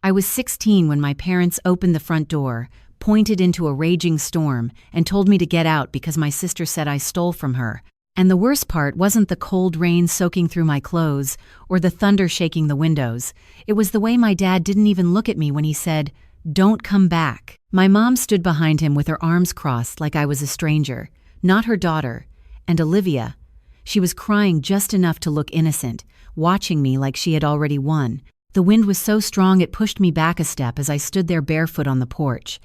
I was 16 when my parents opened the front door, pointed into a raging storm, and told me to get out because my sister said I stole from her. And the worst part wasn't the cold rain soaking through my clothes or the thunder shaking the windows. It was the way my dad didn't even look at me when he said, "Don't come back." My mom stood behind him with her arms crossed like I was a stranger, not her daughter. And Olivia, she was crying just enough to look innocent, watching me like she had already won. The wind was so strong it pushed me back a step as I stood there barefoot on the porch.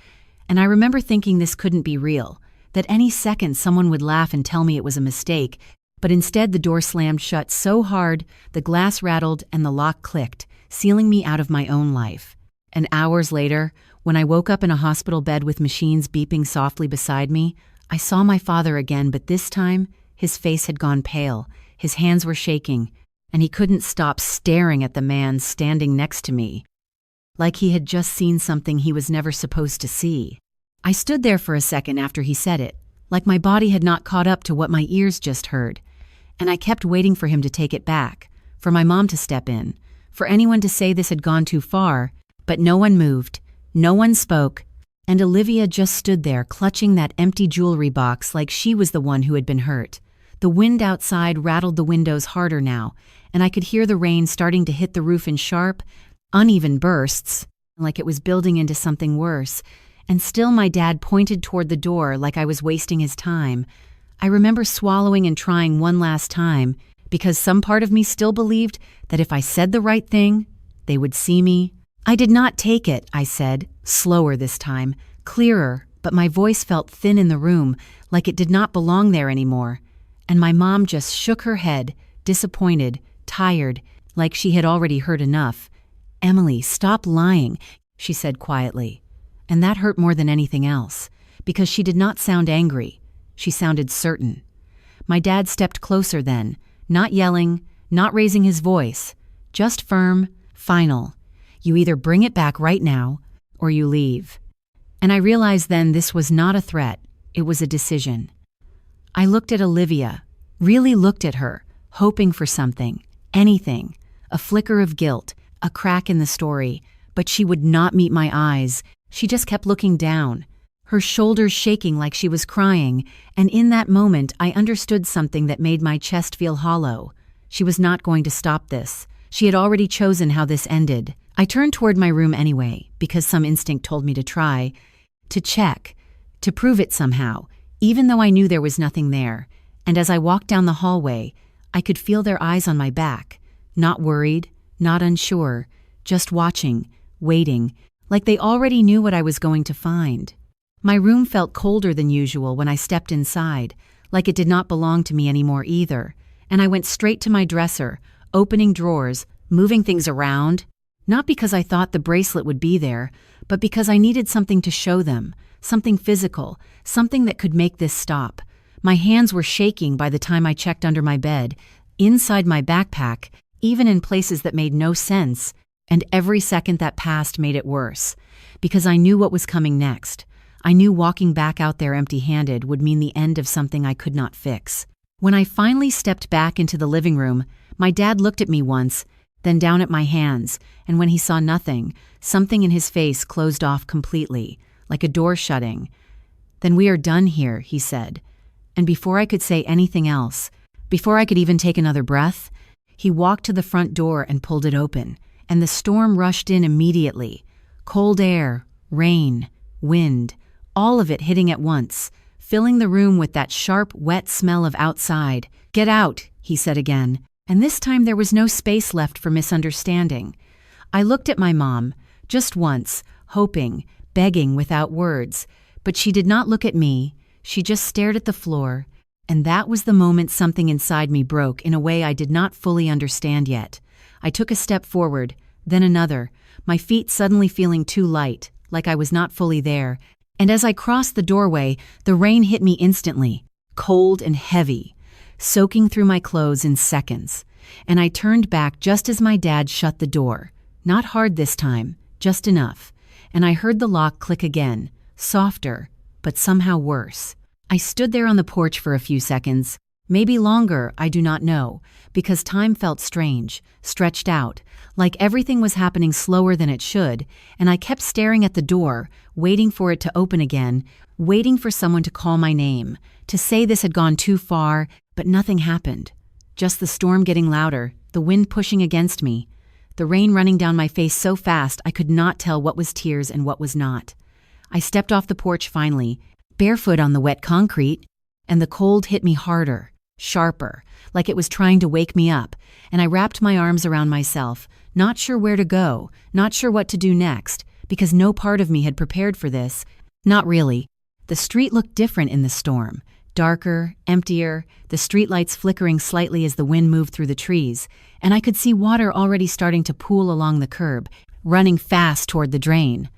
And I remember thinking this couldn't be real, that any second someone would laugh and tell me it was a mistake, but instead the door slammed shut so hard, the glass rattled and the lock clicked, sealing me out of my own life. And hours later, when I woke up in a hospital bed with machines beeping softly beside me, I saw my father again, but this time, his face had gone pale, his hands were shaking, and he couldn't stop staring at the man standing next to me, like he had just seen something he was never supposed to see. I stood there for a second after he said it, like my body had not caught up to what my ears just heard, and I kept waiting for him to take it back, for my mom to step in, for anyone to say this had gone too far, but no one moved, no one spoke, and Olivia just stood there clutching that empty jewelry box like she was the one who had been hurt. The wind outside rattled the windows harder now, and I could hear the rain starting to hit the roof in sharp, uneven bursts, like it was building into something worse, and still my dad pointed toward the door like I was wasting his time. I remember swallowing and trying one last time, because some part of me still believed that if I said the right thing, they would see me. "I did not take it," I said, slower this time, clearer, but my voice felt thin in the room, like it did not belong there anymore. And my mom just shook her head, disappointed, tired, like she had already heard enough. "Emily, stop lying," she said quietly. And that hurt more than anything else, because she did not sound angry. She sounded certain. My dad stepped closer then, not yelling, not raising his voice, just firm, final. "You either bring it back right now, or you leave." And I realized then this was not a threat, it was a decision. I looked at Olivia, really looked at her, hoping for something, anything, a flicker of guilt, a crack in the story, but she would not meet my eyes. She just kept looking down, her shoulders shaking like she was crying, and in that moment I understood something that made my chest feel hollow. She was not going to stop this. She had already chosen how this ended. I turned toward my room anyway, because some instinct told me to try, to check, to prove it somehow, even though I knew there was nothing there. And as I walked down the hallway, I could feel their eyes on my back, not worried, not unsure, just watching, waiting, like they already knew what I was going to find. My room felt colder than usual when I stepped inside, like it did not belong to me anymore either, and I went straight to my dresser, opening drawers, moving things around, not because I thought the bracelet would be there, but because I needed something to show them, something physical, something that could make this stop. My hands were shaking by the time I checked under my bed, inside my backpack, even in places that made no sense, and every second that passed made it worse, because I knew what was coming next. I knew walking back out there empty-handed would mean the end of something I could not fix. When I finally stepped back into the living room, my dad looked at me once, then down at my hands, and when he saw nothing, something in his face closed off completely, like a door shutting. "Then we are done here," he said. And before I could say anything else, before I could even take another breath, he walked to the front door and pulled it open, and the storm rushed in immediately. Cold air, rain, wind, all of it hitting at once, filling the room with that sharp, wet smell of outside. "Get out," he said again, and this time there was no space left for misunderstanding. I looked at my mom, just once, hoping, begging without words, but she did not look at me, she just stared at the floor, and that was the moment something inside me broke in a way I did not fully understand yet. I took a step forward, then another, my feet suddenly feeling too light, like I was not fully there, and as I crossed the doorway, the rain hit me instantly, cold and heavy, soaking through my clothes in seconds, and I turned back just as my dad shut the door, not hard this time, just enough, and I heard the lock click again, softer, but somehow worse. I stood there on the porch for a few seconds, Maybe longer, I do not know, because time felt strange, stretched out, like everything was happening slower than it should, and I kept staring at the door, waiting for it to open again, waiting for someone to call my name, to say this had gone too far, but nothing happened. Just the storm getting louder, the wind pushing against me, the rain running down my face so fast I could not tell what was tears and what was not. I stepped off the porch finally, barefoot on the wet concrete, and the cold hit me harder, sharper, like it was trying to wake me up, and I wrapped my arms around myself, not sure where to go, not sure what to do next, because no part of me had prepared for this. Not really. The street looked different in the storm. Darker, emptier, the streetlights flickering slightly as the wind moved through the trees, and I could see water already starting to pool along the curb, running fast toward the drain.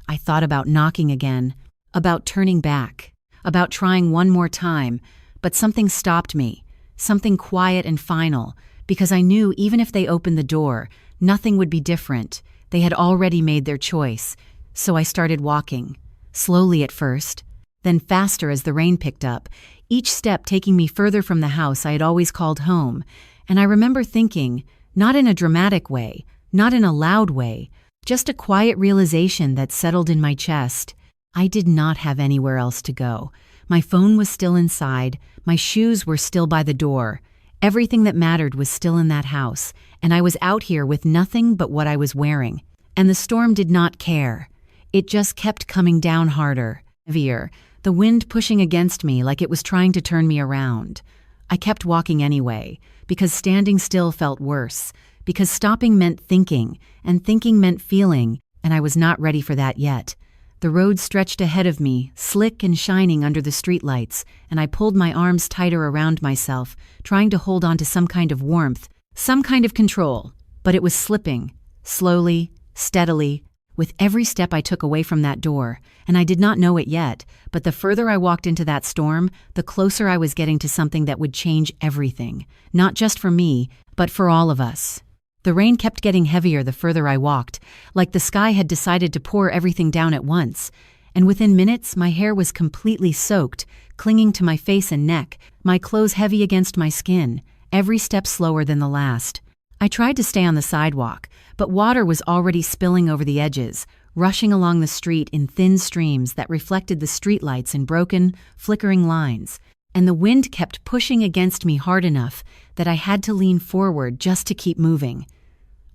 I thought about knocking again, about turning back, about trying one more time, but something stopped me, something quiet and final, because I knew even if they opened the door, nothing would be different. They had already made their choice, so I started walking, slowly at first, then faster as the rain picked up, each step taking me further from the house I had always called home, and I remember thinking, not in a dramatic way, not in a loud way, just a quiet realization that settled in my chest. I did not have anywhere else to go. My phone was still inside, my shoes were still by the door, everything that mattered was still in that house, and I was out here with nothing but what I was wearing. And the storm did not care. It just kept coming down harder, heavier, the wind pushing against me like it was trying to turn me around. I kept walking anyway, because standing still felt worse, because stopping meant thinking, and thinking meant feeling, and I was not ready for that yet. The road stretched ahead of me, slick and shining under the streetlights, and I pulled my arms tighter around myself, trying to hold on to some kind of warmth, some kind of control. But it was slipping, slowly, steadily, with every step I took away from that door, and I did not know it yet, but the further I walked into that storm, the closer I was getting to something that would change everything, not just for me, but for all of us. The rain kept getting heavier the further I walked, like the sky had decided to pour everything down at once, and within minutes my hair was completely soaked, clinging to my face and neck, my clothes heavy against my skin, every step slower than the last. I tried to stay on the sidewalk, but water was already spilling over the edges, rushing along the street in thin streams that reflected the streetlights in broken, flickering lines, and the wind kept pushing against me hard enough that I had to lean forward just to keep moving.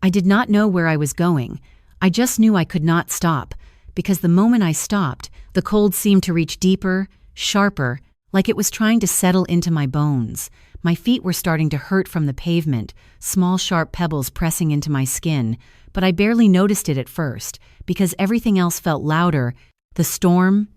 I did not know where I was going. I just knew I could not stop, because the moment I stopped, the cold seemed to reach deeper, sharper, like it was trying to settle into my bones. My feet were starting to hurt from the pavement, small sharp pebbles pressing into my skin, but I barely noticed it at first, because everything else felt louder. The storm,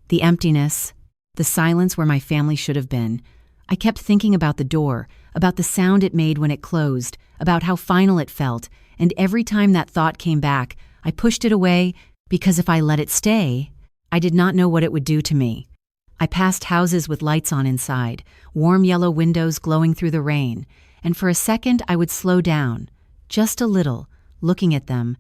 the emptiness, the silence where my family should have been. I kept thinking about the door, about the sound it made when it closed, about how final it felt, and every time that thought came back, I pushed it away, because if I let it stay, I did not know what it would do to me. I passed houses with lights on inside, warm yellow windows glowing through the rain, and for a second I would slow down, just a little, looking at them,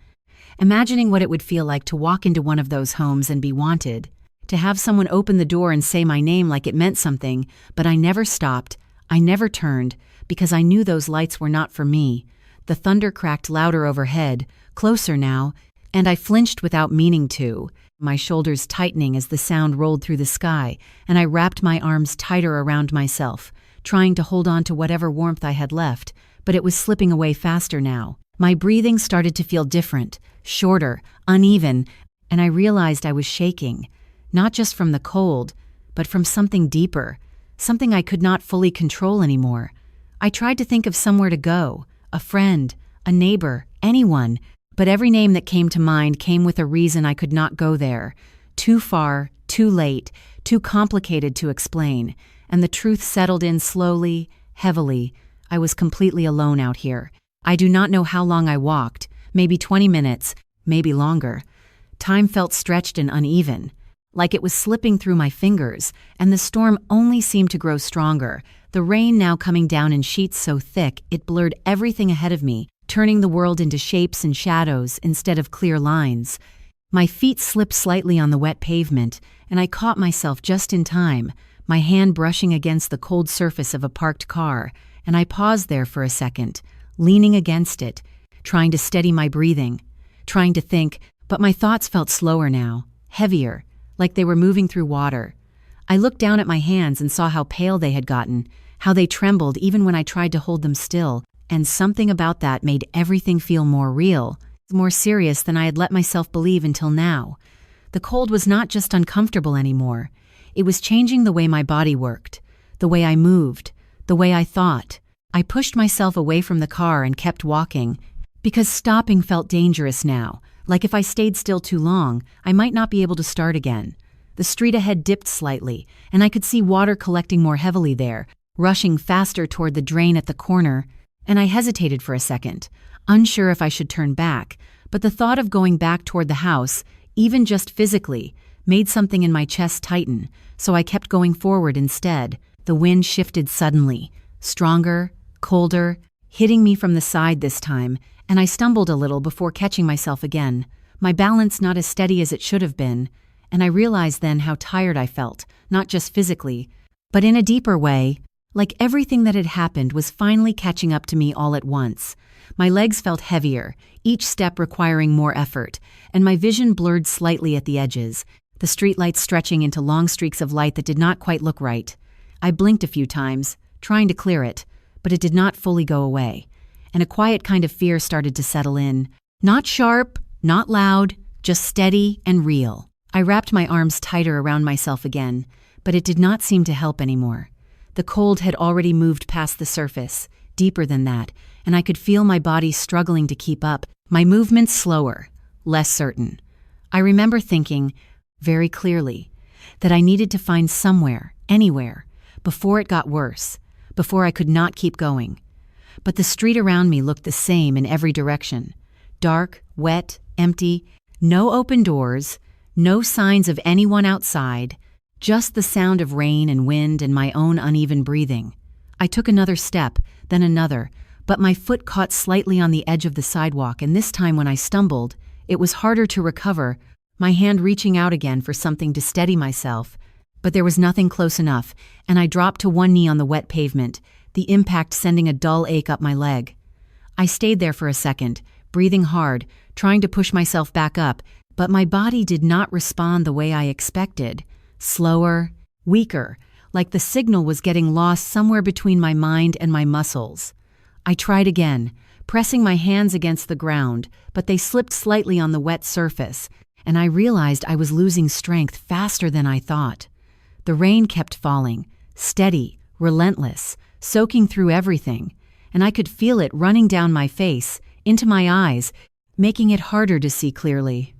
imagining what it would feel like to walk into one of those homes and be wanted, to have someone open the door and say my name like it meant something, but I never stopped, I never turned, because I knew those lights were not for me. The thunder cracked louder overhead, closer now, and I flinched without meaning to, my shoulders tightening as the sound rolled through the sky, and I wrapped my arms tighter around myself, trying to hold on to whatever warmth I had left, but it was slipping away faster now. My breathing started to feel different, shorter, uneven, and I realized I was shaking, not just from the cold, but from something deeper, something I could not fully control anymore. I tried to think of somewhere to go, a friend, a neighbor, anyone, but every name that came to mind came with a reason I could not go there. Too far, too late, too complicated to explain, and the truth settled in slowly, heavily. I was completely alone out here. I do not know how long I walked, maybe 20 minutes, maybe longer. Time felt stretched and uneven, like it was slipping through my fingers, and the storm only seemed to grow stronger, the rain now coming down in sheets so thick it blurred everything ahead of me, turning the world into shapes and shadows instead of clear lines. My feet slipped slightly on the wet pavement, and I caught myself just in time. my hand brushing against the cold surface of a parked car, and I paused there for a second, leaning against it, trying to steady my breathing, trying to think, but my thoughts felt slower now, heavier, like they were moving through water. I looked down at my hands and saw how pale they had gotten, how they trembled even when I tried to hold them still, and something about that made everything feel more real, more serious than I had let myself believe until now. The cold was not just uncomfortable anymore. It was changing the way my body worked, the way I moved, the way I thought. I pushed myself away from the car and kept walking, because stopping felt dangerous now, like if I stayed still too long, I might not be able to start again. The street ahead dipped slightly, and I could see water collecting more heavily there, rushing faster toward the drain at the corner, and I hesitated for a second, unsure if I should turn back, but the thought of going back toward the house, even just physically, made something in my chest tighten, so I kept going forward instead. The wind shifted suddenly, stronger, colder, hitting me from the side this time, and I stumbled a little before catching myself again, my balance not as steady as it should have been, and I realized then how tired I felt, not just physically, but in a deeper way, like everything that had happened was finally catching up to me all at once. My legs felt heavier, each step requiring more effort, and my vision blurred slightly at the edges, the streetlights stretching into long streaks of light that did not quite look right. I blinked a few times, trying to clear it, but it did not fully go away, and a quiet kind of fear started to settle in. Not sharp, not loud, just steady and real. I wrapped my arms tighter around myself again, but it did not seem to help anymore. The cold had already moved past the surface, deeper than that, and I could feel my body struggling to keep up, my movements slower, less certain. I remember thinking, very clearly, that I needed to find somewhere, anywhere, before it got worse, before I could not keep going. But the street around me looked the same in every direction. Dark, wet, empty, no open doors, no signs of anyone outside, just the sound of rain and wind and my own uneven breathing. I took another step, then another, but my foot caught slightly on the edge of the sidewalk, and this time when I stumbled, it was harder to recover, my hand reaching out again for something to steady myself. But there was nothing close enough, and I dropped to one knee on the wet pavement, the impact sending a dull ache up my leg. I stayed there for a second, breathing hard, trying to push myself back up, but my body did not respond the way I expected. Slower, weaker, like the signal was getting lost somewhere between my mind and my muscles. I tried again, pressing my hands against the ground, but they slipped slightly on the wet surface, and I realized I was losing strength faster than I thought. The rain kept falling, steady, relentless, soaking through everything, and I could feel it running down my face, into my eyes, making it harder to see clearly.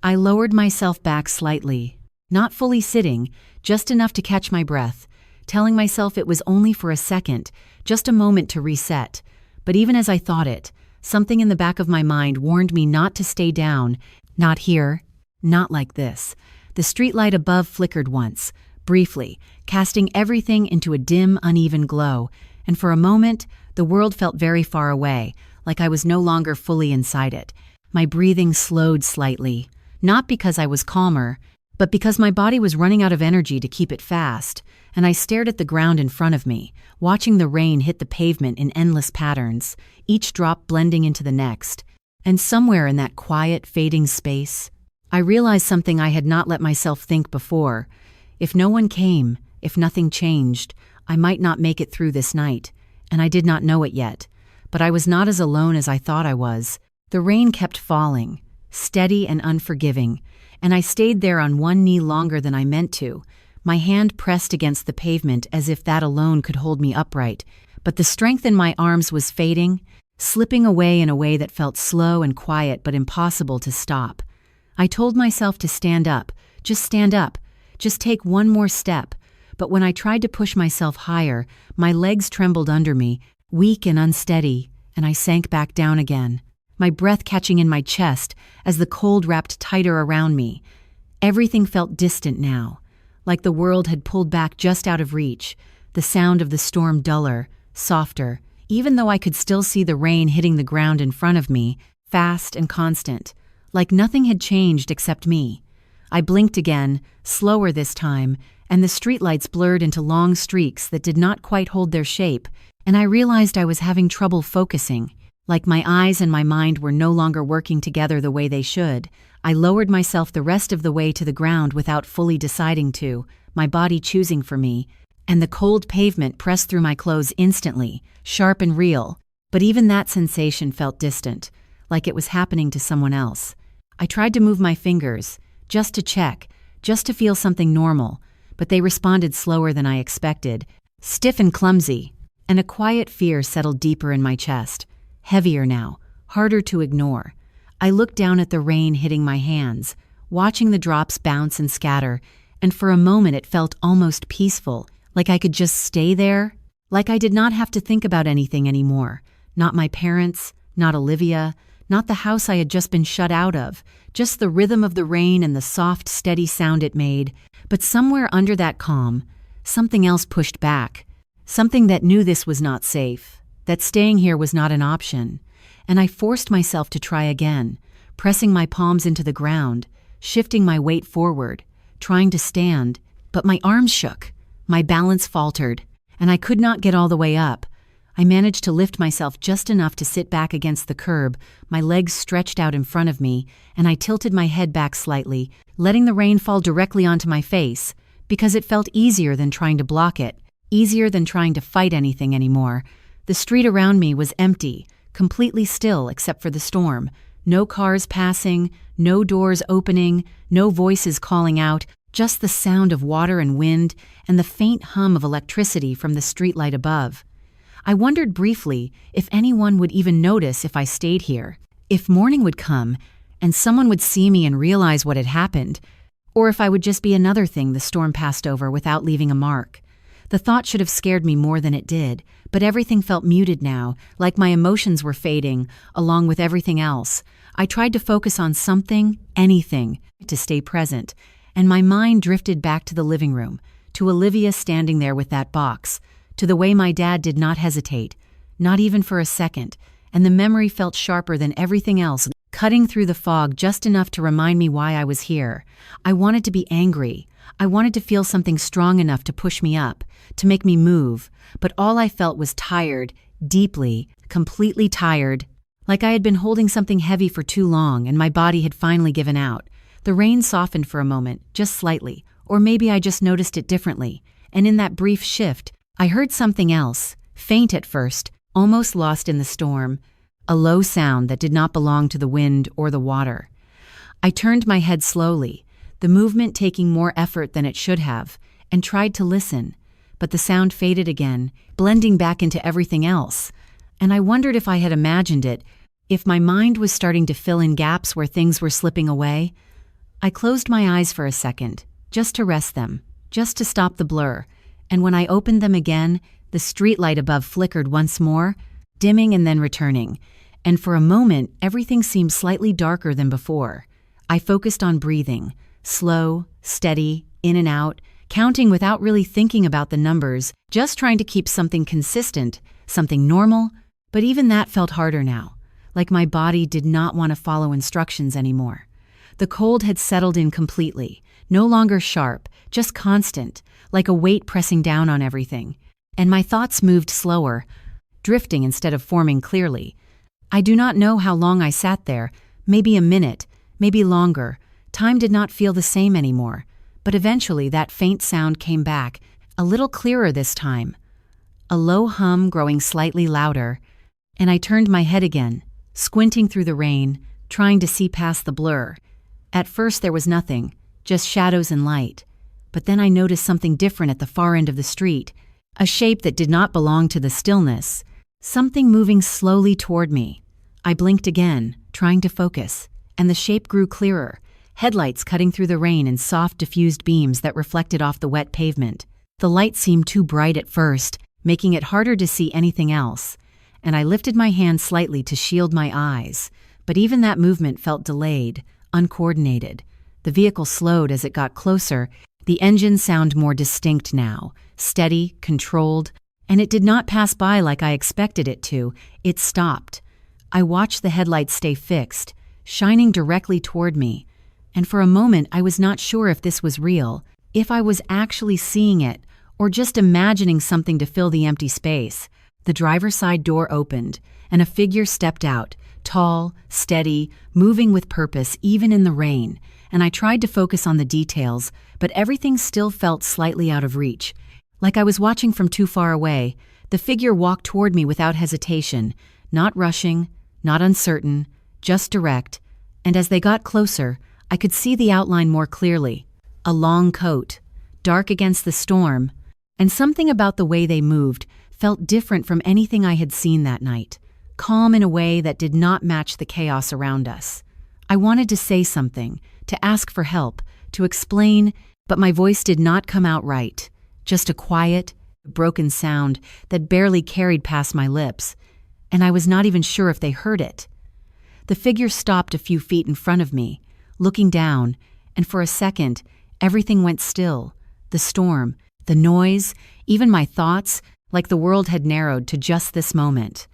I lowered myself back slightly, not fully sitting, just enough to catch my breath, telling myself it was only for a second, just a moment to reset. But even as I thought it, something in the back of my mind warned me not to stay down, not here, not like this. The streetlight above flickered once, briefly, casting everything into a dim, uneven glow, and for a moment, the world felt very far away, like I was no longer fully inside it. My breathing slowed slightly, not because I was calmer, but because my body was running out of energy to keep it fast, and I stared at the ground in front of me, watching the rain hit the pavement in endless patterns, each drop blending into the next. And somewhere in that quiet, fading space, I realized something I had not let myself think before. If no one came, if nothing changed, I might not make it through this night, and I did not know it yet. But I was not as alone as I thought I was. The rain kept falling, steady and unforgiving, and I stayed there on one knee longer than I meant to, my hand pressed against the pavement as if that alone could hold me upright. But the strength in my arms was fading, slipping away in a way that felt slow and quiet but impossible to stop. I told myself to stand up, just take one more step. But when I tried to push myself higher, my legs trembled under me, weak and unsteady, and I sank back down again, my breath catching in my chest as the cold wrapped tighter around me. Everything felt distant now, like the world had pulled back just out of reach, the sound of the storm duller, softer, even though I could still see the rain hitting the ground in front of me, fast and constant, like nothing had changed except me. I blinked again, slower this time, and the streetlights blurred into long streaks that did not quite hold their shape, and I realized I was having trouble focusing. Like my eyes and my mind were no longer working together the way they should. I lowered myself the rest of the way to the ground without fully deciding to, my body choosing for me, and the cold pavement pressed through my clothes instantly, sharp and real, but even that sensation felt distant, like it was happening to someone else. I tried to move my fingers, just to check, just to feel something normal, but they responded slower than I expected, stiff and clumsy, and a quiet fear settled deeper in my chest, heavier now, harder to ignore. I looked down at the rain hitting my hands, watching the drops bounce and scatter, and for a moment it felt almost peaceful, like I could just stay there, like I did not have to think about anything anymore. Not my parents, not Olivia, not the house I had just been shut out of, just the rhythm of the rain and the soft, steady sound it made. But somewhere under that calm, something else pushed back, something that knew this was not safe, that staying here was not an option. And I forced myself to try again, pressing my palms into the ground, shifting my weight forward, trying to stand, but my arms shook, my balance faltered, and I could not get all the way up. I managed to lift myself just enough to sit back against the curb, my legs stretched out in front of me, and I tilted my head back slightly, letting the rain fall directly onto my face, because it felt easier than trying to block it, easier than trying to fight anything anymore. The street around me was empty, completely still except for the storm. No cars passing, no doors opening, no voices calling out, just the sound of water and wind and the faint hum of electricity from the streetlight above. I wondered briefly if anyone would even notice if I stayed here, if morning would come and someone would see me and realize what had happened, or if I would just be another thing the storm passed over without leaving a mark. The thought should have scared me more than it did, but everything felt muted now, like my emotions were fading, along with everything else. I tried to focus on something, anything, to stay present, and my mind drifted back to the living room, to Olivia standing there with that box, to the way my dad did not hesitate, not even for a second, and the memory felt sharper than everything else, cutting through the fog just enough to remind me why I was here. I wanted to be angry. I wanted to feel something strong enough to push me up, to make me move, but all I felt was tired, deeply, completely tired, like I had been holding something heavy for too long and my body had finally given out. The rain softened for a moment, just slightly, or maybe I just noticed it differently, and in that brief shift, I heard something else, faint at first, almost lost in the storm, a low sound that did not belong to the wind or the water. I turned my head slowly, the movement taking more effort than it should have, and tried to listen, but the sound faded again, blending back into everything else, and I wondered if I had imagined it, if my mind was starting to fill in gaps where things were slipping away. I closed my eyes for a second, just to rest them, just to stop the blur, and when I opened them again, the streetlight above flickered once more, dimming and then returning, and for a moment everything seemed slightly darker than before. I focused on breathing, slow, steady, in and out, counting without really thinking about the numbers, just trying to keep something consistent, something normal, but even that felt harder now, like my body did not want to follow instructions anymore. The cold had settled in completely, no longer sharp, just constant, like a weight pressing down on everything, and my thoughts moved slower, drifting instead of forming clearly. I do not know how long I sat there, maybe a minute, maybe longer. Time did not feel the same anymore, but eventually that faint sound came back, a little clearer this time, a low hum growing slightly louder, and I turned my head again, squinting through the rain, trying to see past the blur. At first there was nothing, just shadows and light, but then I noticed something different at the far end of the street, a shape that did not belong to the stillness, something moving slowly toward me. I blinked again, trying to focus, and the shape grew clearer, headlights cutting through the rain in soft diffused beams that reflected off the wet pavement. The light seemed too bright at first, making it harder to see anything else, and I lifted my hand slightly to shield my eyes, but even that movement felt delayed, uncoordinated. The vehicle slowed as it got closer, the engine sound more distinct now, steady, controlled, and it did not pass by like I expected it to. It stopped. I watched the headlights stay fixed, shining directly toward me, and for a moment I was not sure if this was real, if I was actually seeing it or just imagining something to fill the empty space. The driver's side door opened, and a figure stepped out, tall, steady, moving with purpose even in the rain, and I tried to focus on the details, but everything still felt slightly out of reach. Like I was watching from too far away, the figure walked toward me without hesitation, not rushing, not uncertain, just direct, and as they got closer, I could see the outline more clearly. A long coat, dark against the storm, and something about the way they moved felt different from anything I had seen that night, calm in a way that did not match the chaos around us. I wanted to say something, to ask for help, to explain, but my voice did not come out right, just a quiet, broken sound that barely carried past my lips, and I was not even sure if they heard it. The figure stopped a few feet in front of me, looking down, and for a second, everything went still. The storm, the noise, even my thoughts, like the world had narrowed to just this moment.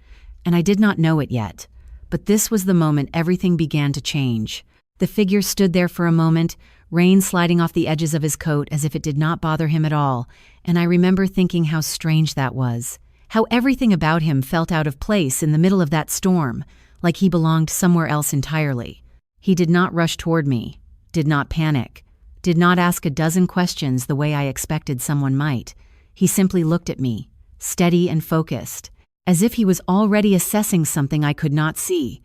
And I did not know it yet, but this was the moment everything began to change. The figure stood there for a moment, rain sliding off the edges of his coat as if it did not bother him at all, and I remember thinking how strange that was. How everything about him felt out of place in the middle of that storm, like he belonged somewhere else entirely. He did not rush toward me, did not panic, did not ask a dozen questions the way I expected someone might. He simply looked at me, steady and focused, as if he was already assessing something I could not see.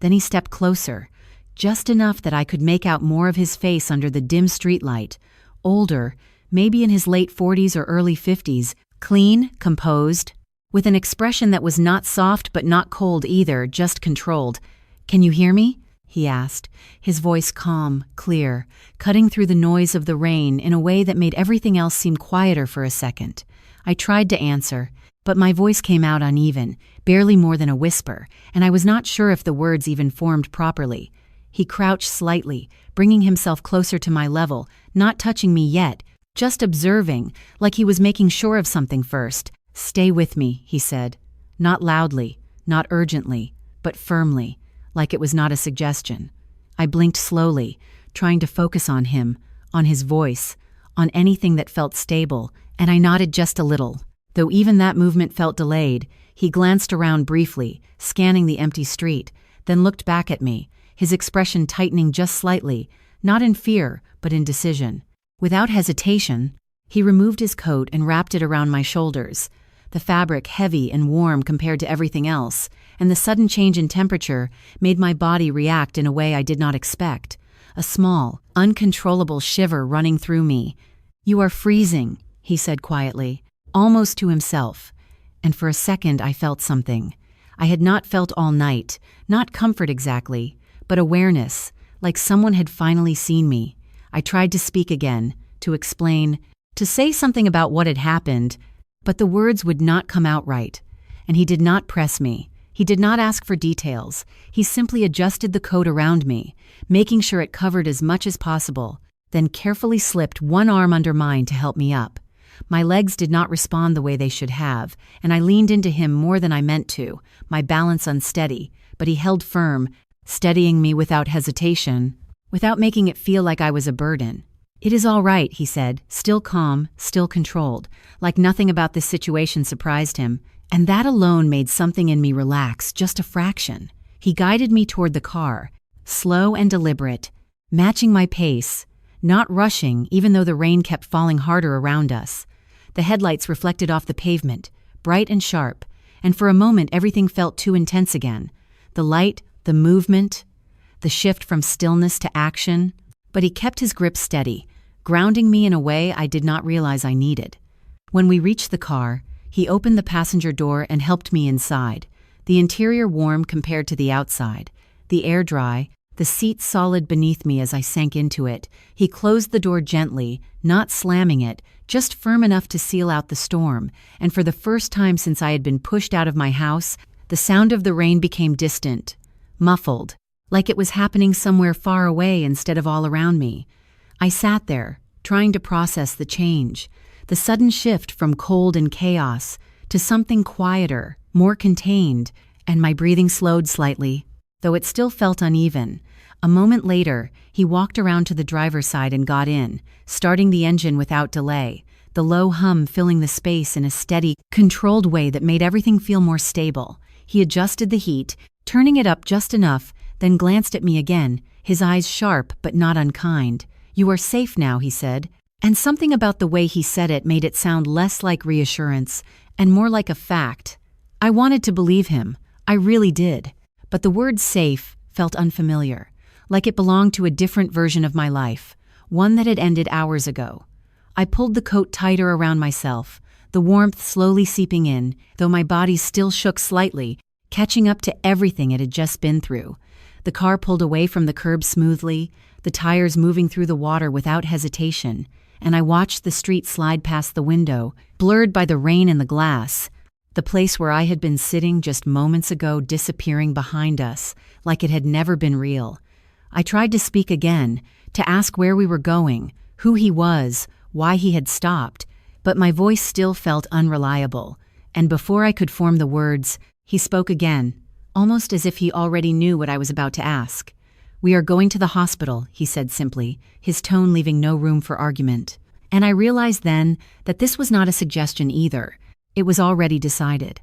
Then he stepped closer, just enough that I could make out more of his face under the dim streetlight. Older, maybe in his late 40s or early 50s, clean, composed, with an expression that was not soft but not cold either, just controlled. "Can you hear me?" he asked, his voice calm, clear, cutting through the noise of the rain in a way that made everything else seem quieter for a second. I tried to answer, but my voice came out uneven, barely more than a whisper, and I was not sure if the words even formed properly. He crouched slightly, bringing himself closer to my level, not touching me yet, just observing, like he was making sure of something first. "Stay with me," he said. Not loudly, not urgently, but firmly, like it was not a suggestion. I blinked slowly, trying to focus on him, on his voice, on anything that felt stable, and I nodded just a little. Though even that movement felt delayed, he glanced around briefly, scanning the empty street, then looked back at me, his expression tightening just slightly, not in fear, but in decision. Without hesitation, he removed his coat and wrapped it around my shoulders, the fabric heavy and warm compared to everything else, and the sudden change in temperature made my body react in a way I did not expect, a small, uncontrollable shiver running through me. "You are freezing," he said quietly, almost to himself, and for a second I felt something. I had not felt all night, not comfort exactly, but awareness, like someone had finally seen me. I tried to speak again, to explain, to say something about what had happened, but the words would not come out right, and he did not press me. He did not ask for details. He simply adjusted the coat around me, making sure it covered as much as possible, then carefully slipped one arm under mine to help me up. My legs did not respond the way they should have, and I leaned into him more than I meant to, my balance unsteady, but he held firm, steadying me without hesitation, without making it feel like I was a burden. "It is all right," he said, still calm, still controlled, like nothing about this situation surprised him, and that alone made something in me relax just a fraction. He guided me toward the car, slow and deliberate, matching my pace, not rushing even though the rain kept falling harder around us. The headlights reflected off the pavement, bright and sharp, and for a moment everything felt too intense again. The light, the movement, the shift from stillness to action. But he kept his grip steady, grounding me in a way I did not realize I needed. When we reached the car, he opened the passenger door and helped me inside, the interior warm compared to the outside, the air dry, the seat solid beneath me as I sank into it. He closed the door gently, not slamming it, just firm enough to seal out the storm, and for the first time since I had been pushed out of my house, the sound of the rain became distant, muffled, like it was happening somewhere far away instead of all around me. I sat there, trying to process the change, the sudden shift from cold and chaos to something quieter, more contained, and my breathing slowed slightly, though it still felt uneven, A moment later, he walked around to the driver's side and got in, starting the engine without delay, the low hum filling the space in a steady, controlled way that made everything feel more stable. He adjusted the heat, turning it up just enough, then glanced at me again, his eyes sharp but not unkind. "You are safe now," he said. And something about the way he said it made it sound less like reassurance and more like a fact. I wanted to believe him. I really did. But the word safe felt unfamiliar, like it belonged to a different version of my life, one that had ended hours ago. I pulled the coat tighter around myself, the warmth slowly seeping in, though my body still shook slightly, catching up to everything it had just been through. The car pulled away from the curb smoothly, the tires moving through the water without hesitation, and I watched the street slide past the window, blurred by the rain and the glass, the place where I had been sitting just moments ago disappearing behind us, like it had never been real. I tried to speak again, to ask where we were going, who he was, why he had stopped, but my voice still felt unreliable, and before I could form the words, he spoke again, almost as if he already knew what I was about to ask. "We are going to the hospital," he said simply, his tone leaving no room for argument. And I realized then that this was not a suggestion either. It was already decided.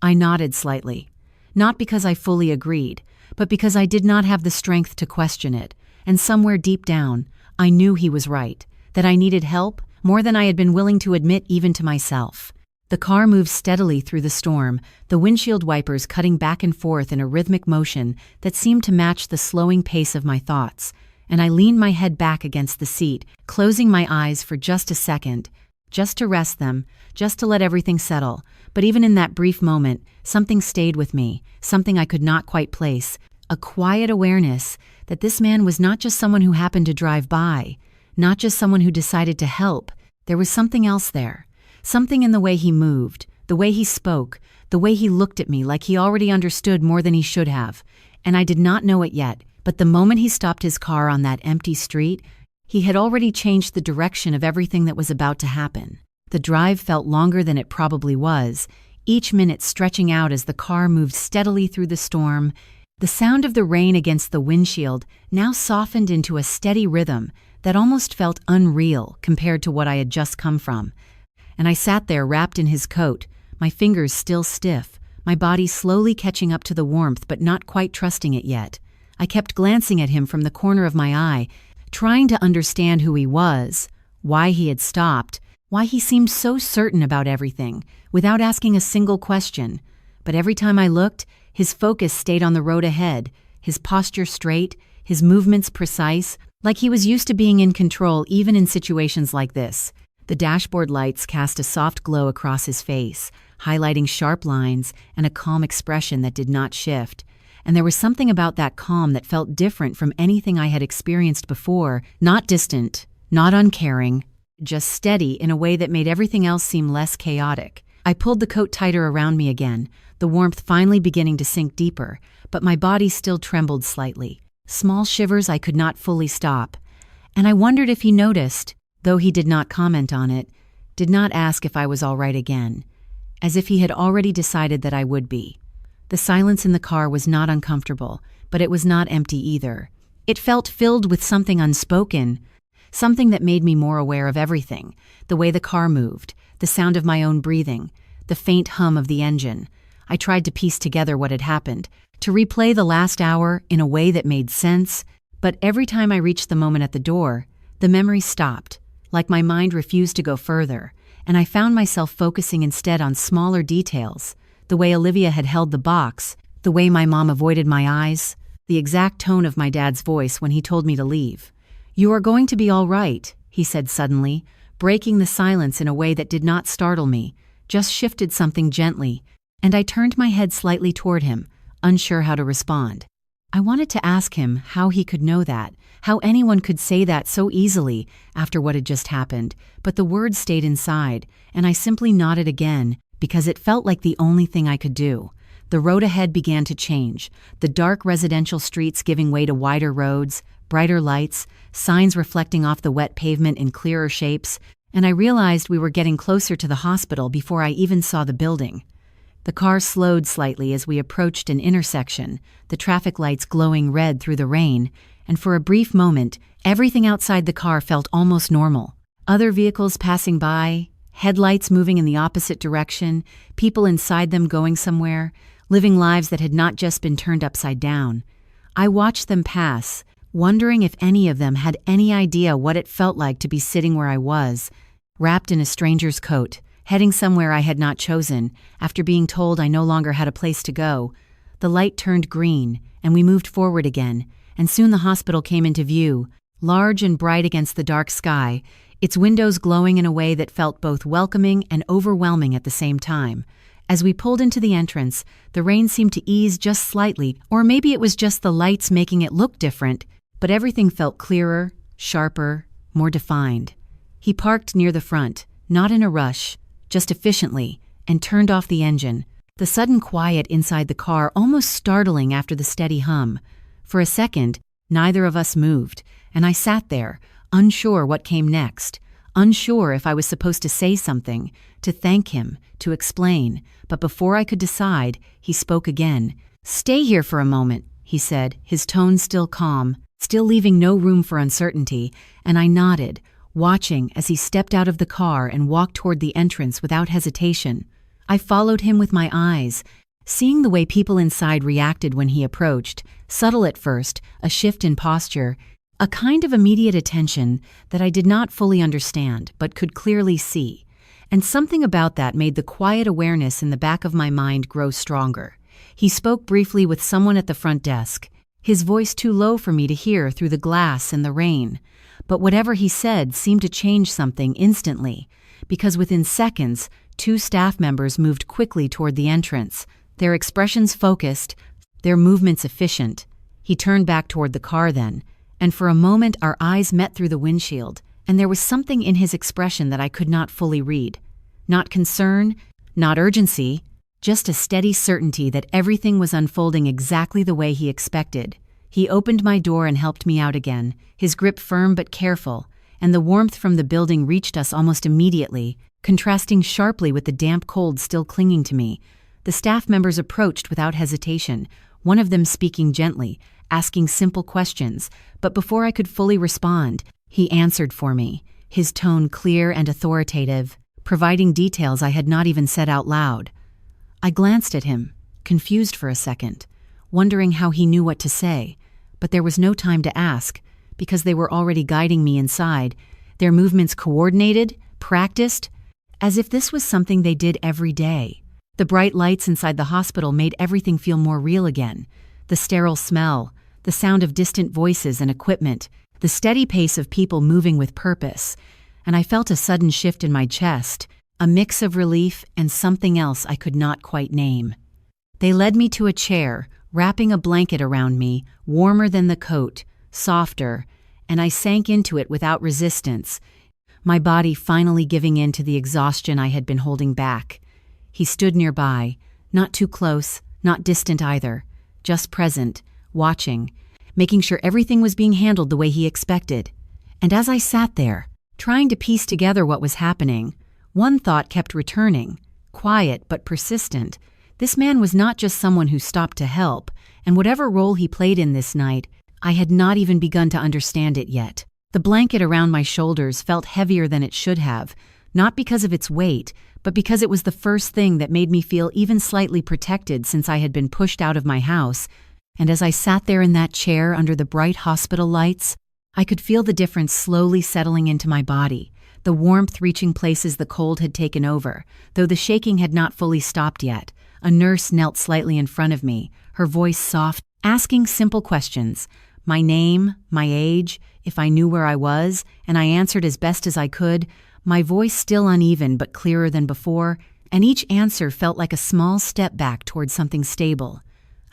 I nodded slightly, not because I fully agreed, but because I did not have the strength to question it, and somewhere deep down, I knew he was right, that I needed help more than I had been willing to admit even to myself. The car moved steadily through the storm, the windshield wipers cutting back and forth in a rhythmic motion that seemed to match the slowing pace of my thoughts, and I leaned my head back against the seat, closing my eyes for just a second, just to rest them, just to let everything settle. But even in that brief moment, something stayed with me, something I could not quite place, a quiet awareness that this man was not just someone who happened to drive by, not just someone who decided to help. There was something else there. Something in the way he moved, the way he spoke, the way he looked at me like he already understood more than he should have. And I did not know it yet, but the moment he stopped his car on that empty street, he had already changed the direction of everything that was about to happen. The drive felt longer than it probably was, each minute stretching out as the car moved steadily through the storm. The sound of the rain against the windshield now softened into a steady rhythm that almost felt unreal compared to what I had just come from. And I sat there wrapped in his coat, my fingers still stiff, my body slowly catching up to the warmth but not quite trusting it yet. I kept glancing at him from the corner of my eye, trying to understand who he was, why he had stopped, why he seemed so certain about everything, without asking a single question. But every time I looked, his focus stayed on the road ahead, his posture straight, his movements precise, like he was used to being in control even in situations like this. The dashboard lights cast a soft glow across his face, highlighting sharp lines and a calm expression that did not shift. And there was something about that calm that felt different from anything I had experienced before, not distant, not uncaring, just steady in a way that made everything else seem less chaotic. I pulled the coat tighter around me again, the warmth finally beginning to sink deeper, but my body still trembled slightly. Small shivers I could not fully stop. And I wondered if he noticed, though he did not comment on it, did not ask if I was all right again, as if he had already decided that I would be. The silence in the car was not uncomfortable, but it was not empty either. It felt filled with something unspoken, something that made me more aware of everything, the way the car moved, the sound of my own breathing, the faint hum of the engine. I tried to piece together what had happened, to replay the last hour in a way that made sense, but every time I reached the moment at the door, the memory stopped, like my mind refused to go further, and I found myself focusing instead on smaller details, the way Olivia had held the box, the way my mom avoided my eyes, the exact tone of my dad's voice when he told me to leave. "You are going to be all right," he said suddenly, breaking the silence in a way that did not startle me, just shifted something gently, and I turned my head slightly toward him, unsure how to respond. I wanted to ask him how he could know that, how anyone could say that so easily after what had just happened, but the words stayed inside, and I simply nodded again because it felt like the only thing I could do. The road ahead began to change, the dark residential streets giving way to wider roads, brighter lights, signs reflecting off the wet pavement in clearer shapes, and I realized we were getting closer to the hospital before I even saw the building. The car slowed slightly as we approached an intersection, the traffic lights glowing red through the rain, and for a brief moment, everything outside the car felt almost normal. Other vehicles passing by, headlights moving in the opposite direction, people inside them going somewhere, living lives that had not just been turned upside down. I watched them pass, wondering if any of them had any idea what it felt like to be sitting where I was, wrapped in a stranger's coat, heading somewhere I had not chosen, after being told I no longer had a place to go. The light turned green, and we moved forward again, and soon the hospital came into view, large and bright against the dark sky, its windows glowing in a way that felt both welcoming and overwhelming at the same time. As we pulled into the entrance, the rain seemed to ease just slightly, or maybe it was just the lights making it look different, but everything felt clearer, sharper, more defined. He parked near the front, not in a rush, just efficiently, and turned off the engine, the sudden quiet inside the car almost startling after the steady hum. For a second, neither of us moved, and I sat there, unsure what came next, unsure if I was supposed to say something, to thank him, to explain, but before I could decide, he spoke again. "Stay here for a moment," he said, his tone still calm, still leaving no room for uncertainty, and I nodded, watching as he stepped out of the car and walked toward the entrance without hesitation. I followed him with my eyes, seeing the way people inside reacted when he approached, subtle at first, a shift in posture, a kind of immediate attention that I did not fully understand but could clearly see. And something about that made the quiet awareness in the back of my mind grow stronger. He spoke briefly with someone at the front desk, his voice too low for me to hear through the glass and the rain. But whatever he said seemed to change something instantly, because within seconds, 2 staff members moved quickly toward the entrance, their expressions focused, their movements efficient. He turned back toward the car then, and for a moment our eyes met through the windshield, and there was something in his expression that I could not fully read. Not concern, not urgency, just a steady certainty that everything was unfolding exactly the way he expected. He opened my door and helped me out again, his grip firm but careful, and the warmth from the building reached us almost immediately, contrasting sharply with the damp cold still clinging to me. The staff members approached without hesitation, one of them speaking gently, asking simple questions, but before I could fully respond, he answered for me, his tone clear and authoritative, providing details I had not even said out loud. I glanced at him, confused for a second, wondering how he knew what to say, but there was no time to ask, because they were already guiding me inside, their movements coordinated, practiced, as if this was something they did every day. The bright lights inside the hospital made everything feel more real again. The sterile smell, the sound of distant voices and equipment, the steady pace of people moving with purpose, and I felt a sudden shift in my chest, a mix of relief and something else I could not quite name. They led me to a chair, wrapping a blanket around me, warmer than the coat, softer, and I sank into it without resistance, my body finally giving in to the exhaustion I had been holding back. He stood nearby, not too close, not distant either, just present, watching, making sure everything was being handled the way he expected. And as I sat there, trying to piece together what was happening, one thought kept returning, quiet but persistent. This man was not just someone who stopped to help, and whatever role he played in this night, I had not even begun to understand it yet. The blanket around my shoulders felt heavier than it should have, not because of its weight, but because it was the first thing that made me feel even slightly protected since I had been pushed out of my house. And as I sat there in that chair under the bright hospital lights, I could feel the difference slowly settling into my body, the warmth reaching places the cold had taken over, though the shaking had not fully stopped yet. A nurse knelt slightly in front of me, her voice soft, asking simple questions. My name, my age, if I knew where I was, and I answered as best as I could, my voice still uneven but clearer than before, and each answer felt like a small step back towards something stable.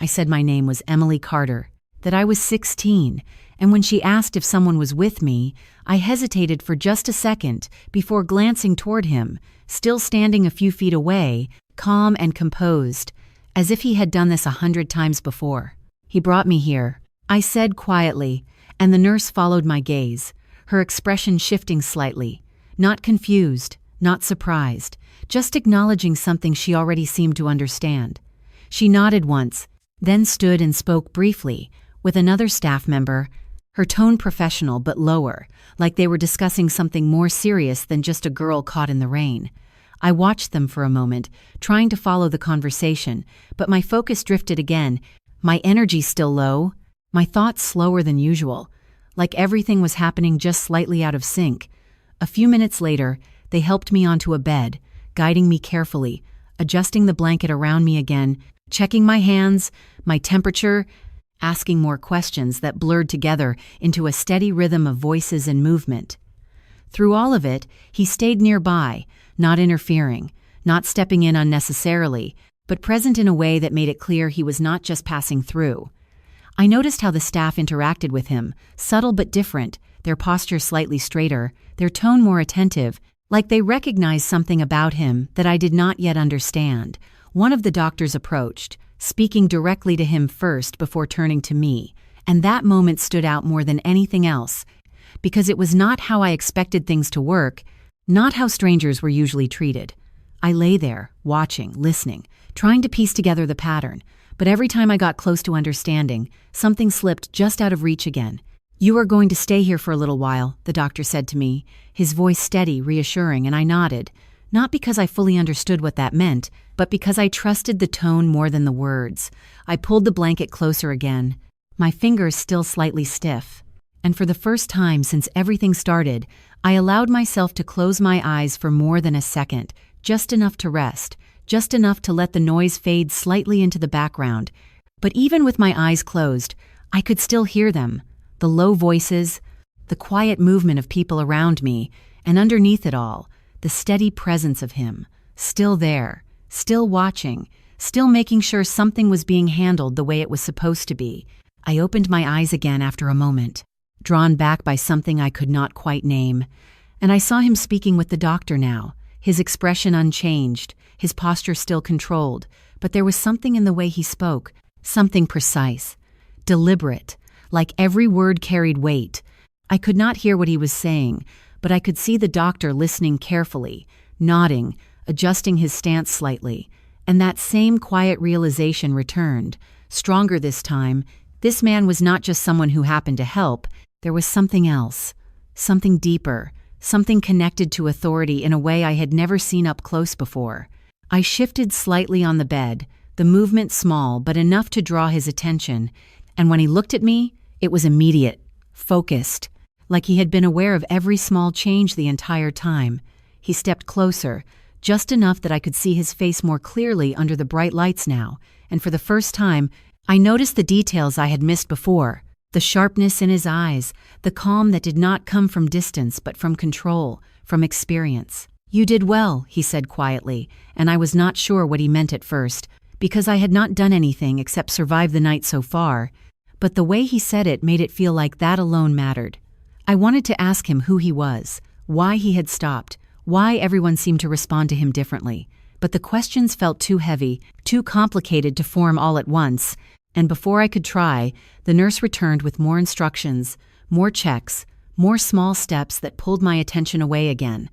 I said my name was Emily Carter, that I was 16, and when she asked if someone was with me, I hesitated for just a second before glancing toward him, still standing a few feet away, calm and composed, as if he had done this 100 times before. He brought me here, I said quietly, and the nurse followed my gaze, her expression shifting slightly, not confused, not surprised, just acknowledging something she already seemed to understand. She nodded once, then stood and spoke briefly with another staff member, her tone professional but lower, like they were discussing something more serious than just a girl caught in the rain. I watched them for a moment, trying to follow the conversation, but my focus drifted again, my energy still low, my thoughts slower than usual, like everything was happening just slightly out of sync. A few minutes later, they helped me onto a bed, guiding me carefully, adjusting the blanket around me again, checking my hands, my temperature, asking more questions that blurred together into a steady rhythm of voices and movement. Through all of it, he stayed nearby, not interfering, not stepping in unnecessarily, but present in a way that made it clear he was not just passing through. I noticed how the staff interacted with him, subtle but different, their posture slightly straighter, their tone more attentive, like they recognized something about him that I did not yet understand. One of the doctors approached, speaking directly to him first before turning to me, and that moment stood out more than anything else, because it was not how I expected things to work, not how strangers were usually treated. I lay there, watching, listening, trying to piece together the pattern, but every time I got close to understanding, something slipped just out of reach again. "You are going to stay here for a little while," the doctor said to me, his voice steady, reassuring, and I nodded, not because I fully understood what that meant, but because I trusted the tone more than the words. I pulled the blanket closer again, my fingers still slightly stiff. And for the first time since everything started, I allowed myself to close my eyes for more than a second, just enough to rest, just enough to let the noise fade slightly into the background. But even with my eyes closed, I could still hear them, the low voices, the quiet movement of people around me, and underneath it all, the steady presence of him, still there, still watching, still making sure something was being handled the way it was supposed to be. I opened my eyes again after a moment, drawn back by something I could not quite name, and I saw him speaking with the doctor now, his expression unchanged, his posture still controlled, but there was something in the way he spoke, something precise, deliberate, like every word carried weight. I could not hear what he was saying, but I could see the doctor listening carefully, nodding, adjusting his stance slightly, and that same quiet realization returned, stronger this time. This man was not just someone who happened to help, there was something else, something deeper, something connected to authority in a way I had never seen up close before. I shifted slightly on the bed, the movement small but enough to draw his attention, and when he looked at me, it was immediate, focused, like he had been aware of every small change the entire time. He stepped closer, just enough that I could see his face more clearly under the bright lights now, and for the first time, I noticed the details I had missed before, the sharpness in his eyes, the calm that did not come from distance but from control, from experience. "You did well," he said quietly, and I was not sure what he meant at first, because I had not done anything except survive the night so far, but the way he said it made it feel like that alone mattered. I wanted to ask him who he was, why he had stopped, why everyone seemed to respond to him differently, but the questions felt too heavy, too complicated to form all at once, and before I could try, the nurse returned with more instructions, more checks, more small steps that pulled my attention away again.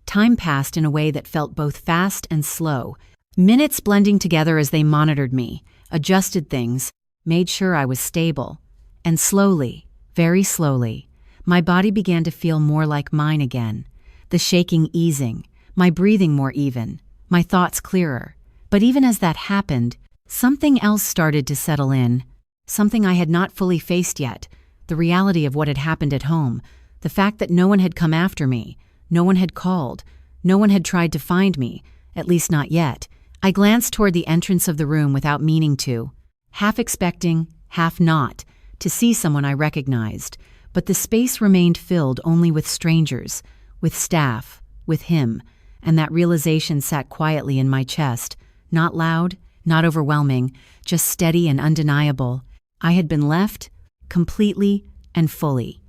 Time passed in a way that felt both fast and slow, minutes blending together as they monitored me, adjusted things, made sure I was stable. And slowly, very slowly, my body began to feel more like mine again, the shaking easing, my breathing more even, my thoughts clearer. But even as that happened, something else started to settle in, something I had not fully faced yet, the reality of what had happened at home, the fact that no one had come after me, no one had called, no one had tried to find me, at least not yet. I glanced toward the entrance of the room without meaning to, half expecting, half not, to see someone I recognized, but the space remained filled only with strangers, with staff, with him, and that realization sat quietly in my chest, not loud, not overwhelming, just steady and undeniable. I had been left, completely and fully.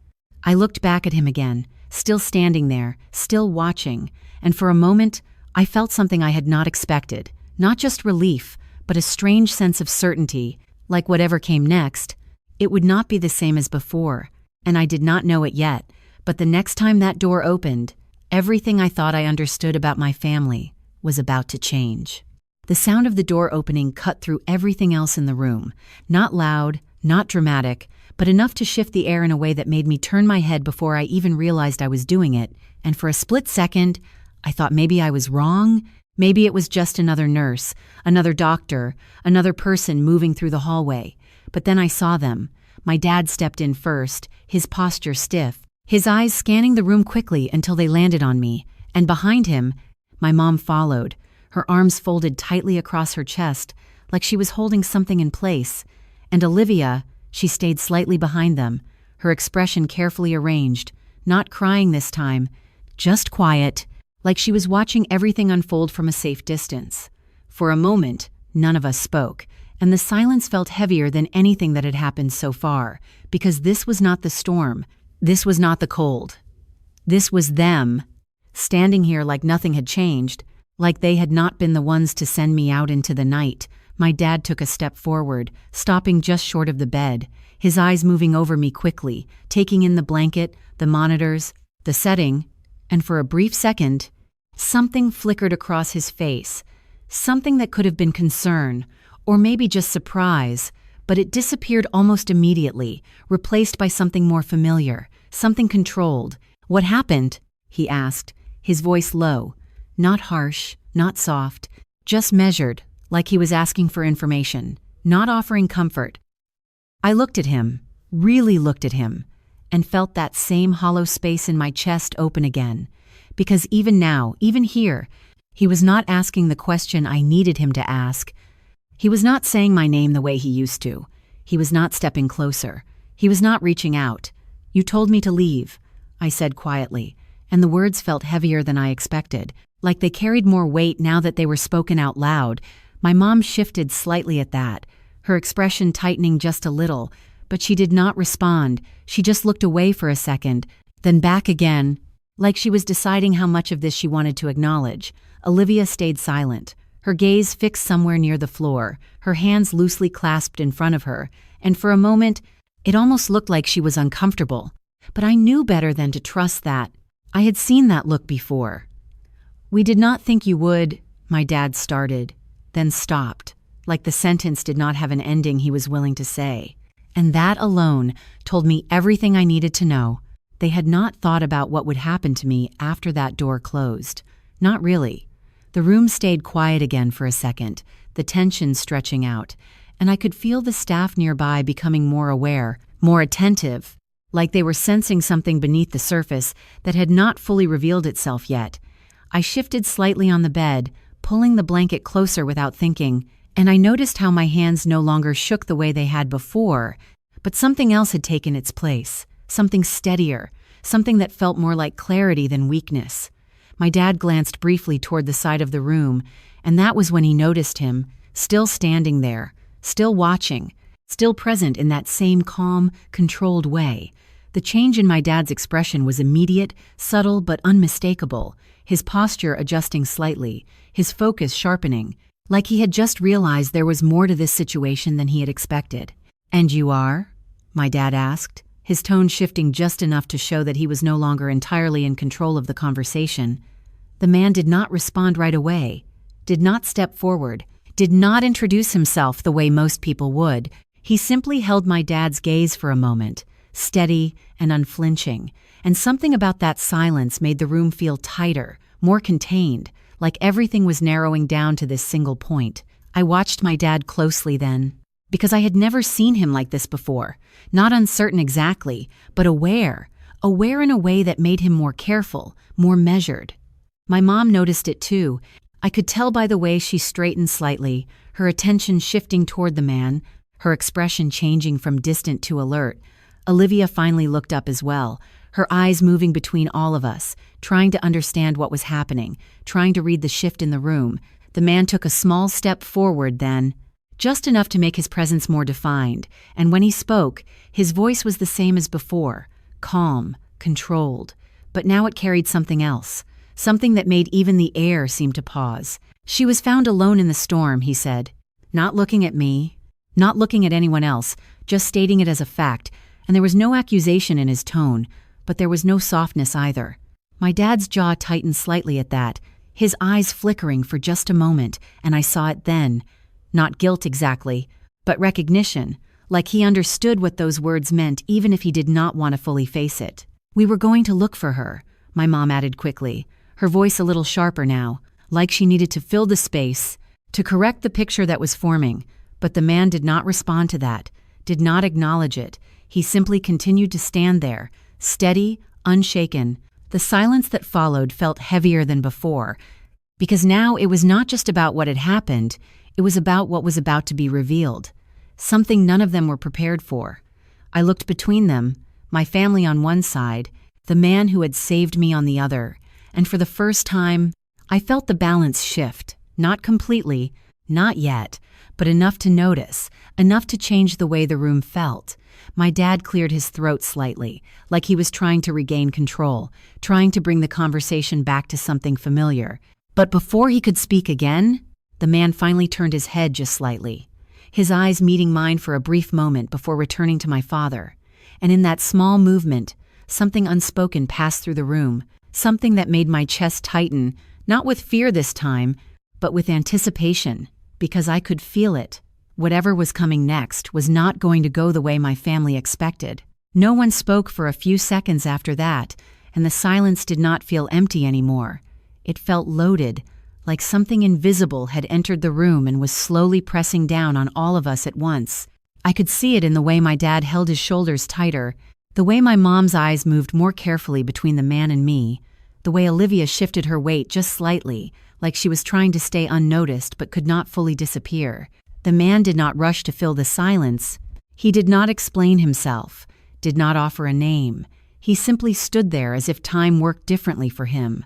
I looked back at him again, still standing there, still watching, and for a moment, I felt something I had not expected, not just relief, but a strange sense of certainty, like whatever came next, it would not be the same as before, and I did not know it yet, but the next time that door opened, everything I thought I understood about my family was about to change. The sound of the door opening cut through everything else in the room, not loud, Not dramatic, but enough to shift the air in a way that made me turn my head before I even realized I was doing it, and for a split second, I thought maybe I was wrong. Maybe it was just another nurse, another doctor, another person moving through the hallway. But then I saw them. My dad stepped in first, his posture stiff, his eyes scanning the room quickly until they landed on me, and behind him, my mom followed, her arms folded tightly across her chest, like she was holding something in place. And Olivia, she stayed slightly behind them, her expression carefully arranged, not crying this time, just quiet, like she was watching everything unfold from a safe distance. For a moment, none of us spoke, and the silence felt heavier than anything that had happened so far, because this was not the storm, this was not the cold. This was them, standing here like nothing had changed, like they had not been the ones to send me out into the night. My dad took a step forward, stopping just short of the bed, his eyes moving over me quickly, taking in the blanket, the monitors, the setting, and for a brief second, something flickered across his face, something that could have been concern, or maybe just surprise, but it disappeared almost immediately, replaced by something more familiar, something controlled. "What happened?" he asked, his voice low, not harsh, not soft, just measured, like he was asking for information, not offering comfort. I looked at him, really looked at him, and felt that same hollow space in my chest open again. Because even now, even here, he was not asking the question I needed him to ask. He was not saying my name the way he used to. He was not stepping closer. He was not reaching out. "You told me to leave," I said quietly, and the words felt heavier than I expected, like they carried more weight now that they were spoken out loud. My mom shifted slightly at that, her expression tightening just a little, but she did not respond. She just looked away for a second, then back again, like she was deciding how much of this she wanted to acknowledge. Olivia stayed silent, her gaze fixed somewhere near the floor, her hands loosely clasped in front of her, and for a moment, it almost looked like she was uncomfortable. But I knew better than to trust that. I had seen that look before. "We did not think you would," my dad started, then stopped, like the sentence did not have an ending he was willing to say. And that alone told me everything I needed to know. They had not thought about what would happen to me after that door closed. Not really. The room stayed quiet again for a second, the tension stretching out, and I could feel the staff nearby becoming more aware, more attentive, like they were sensing something beneath the surface that had not fully revealed itself yet. I shifted slightly on the bed, pulling the blanket closer without thinking, and I noticed how my hands no longer shook the way they had before, but something else had taken its place, something steadier, something that felt more like clarity than weakness. My dad glanced briefly toward the side of the room, and that was when he noticed him, still standing there, still watching, still present in that same calm, controlled way. The change in my dad's expression was immediate, subtle, but unmistakable, his posture adjusting slightly, his focus sharpening, like he had just realized there was more to this situation than he had expected. "And you are?" my dad asked, his tone shifting just enough to show that he was no longer entirely in control of the conversation. The man did not respond right away, did not step forward, did not introduce himself the way most people would. He simply held my dad's gaze for a moment, steady and unflinching, and something about that silence made the room feel tighter, more contained, like everything was narrowing down to this single point. I watched my dad closely then, because I had never seen him like this before, not uncertain exactly, but aware in a way that made him more careful, more measured. My mom noticed it too. I could tell by the way she straightened slightly, her attention shifting toward the man, her expression changing from distant to alert. Olivia finally looked up as well, her eyes moving between all of us, trying to understand what was happening, trying to read the shift in the room. The man took a small step forward then, just enough to make his presence more defined, and when he spoke, his voice was the same as before, calm, controlled, but now it carried something else, something that made even the air seem to pause. "She was found alone in the storm," he said, not looking at me, not looking at anyone else, just stating it as a fact, and there was no accusation in his tone, but there was no softness either. My dad's jaw tightened slightly at that, his eyes flickering for just a moment, and I saw it then. Not guilt exactly, but recognition, like he understood what those words meant even if he did not want to fully face it. "We were going to look for her," my mom added quickly, her voice a little sharper now, like she needed to fill the space, to correct the picture that was forming. But the man did not respond to that, did not acknowledge it. He simply continued to stand there, steady, unshaken. The silence that followed felt heavier than before, because now it was not just about what had happened, it was about what was about to be revealed, something none of them were prepared for. I looked between them, my family on one side, the man who had saved me on the other, and for the first time, I felt the balance shift, not completely, not yet, but enough to notice, enough to change the way the room felt. My dad cleared his throat slightly, like he was trying to regain control, trying to bring the conversation back to something familiar. But before he could speak again, the man finally turned his head just slightly, his eyes meeting mine for a brief moment before returning to my father. And in that small movement, something unspoken passed through the room, something that made my chest tighten, not with fear this time, but with anticipation, because I could feel it. Whatever was coming next was not going to go the way my family expected. No one spoke for a few seconds after that, and the silence did not feel empty anymore. It felt loaded, like something invisible had entered the room and was slowly pressing down on all of us at once. I could see it in the way my dad held his shoulders tighter, the way my mom's eyes moved more carefully between the man and me, the way Olivia shifted her weight just slightly, like she was trying to stay unnoticed but could not fully disappear. The man did not rush to fill the silence. He did not explain himself, did not offer a name. He simply stood there as if time worked differently for him,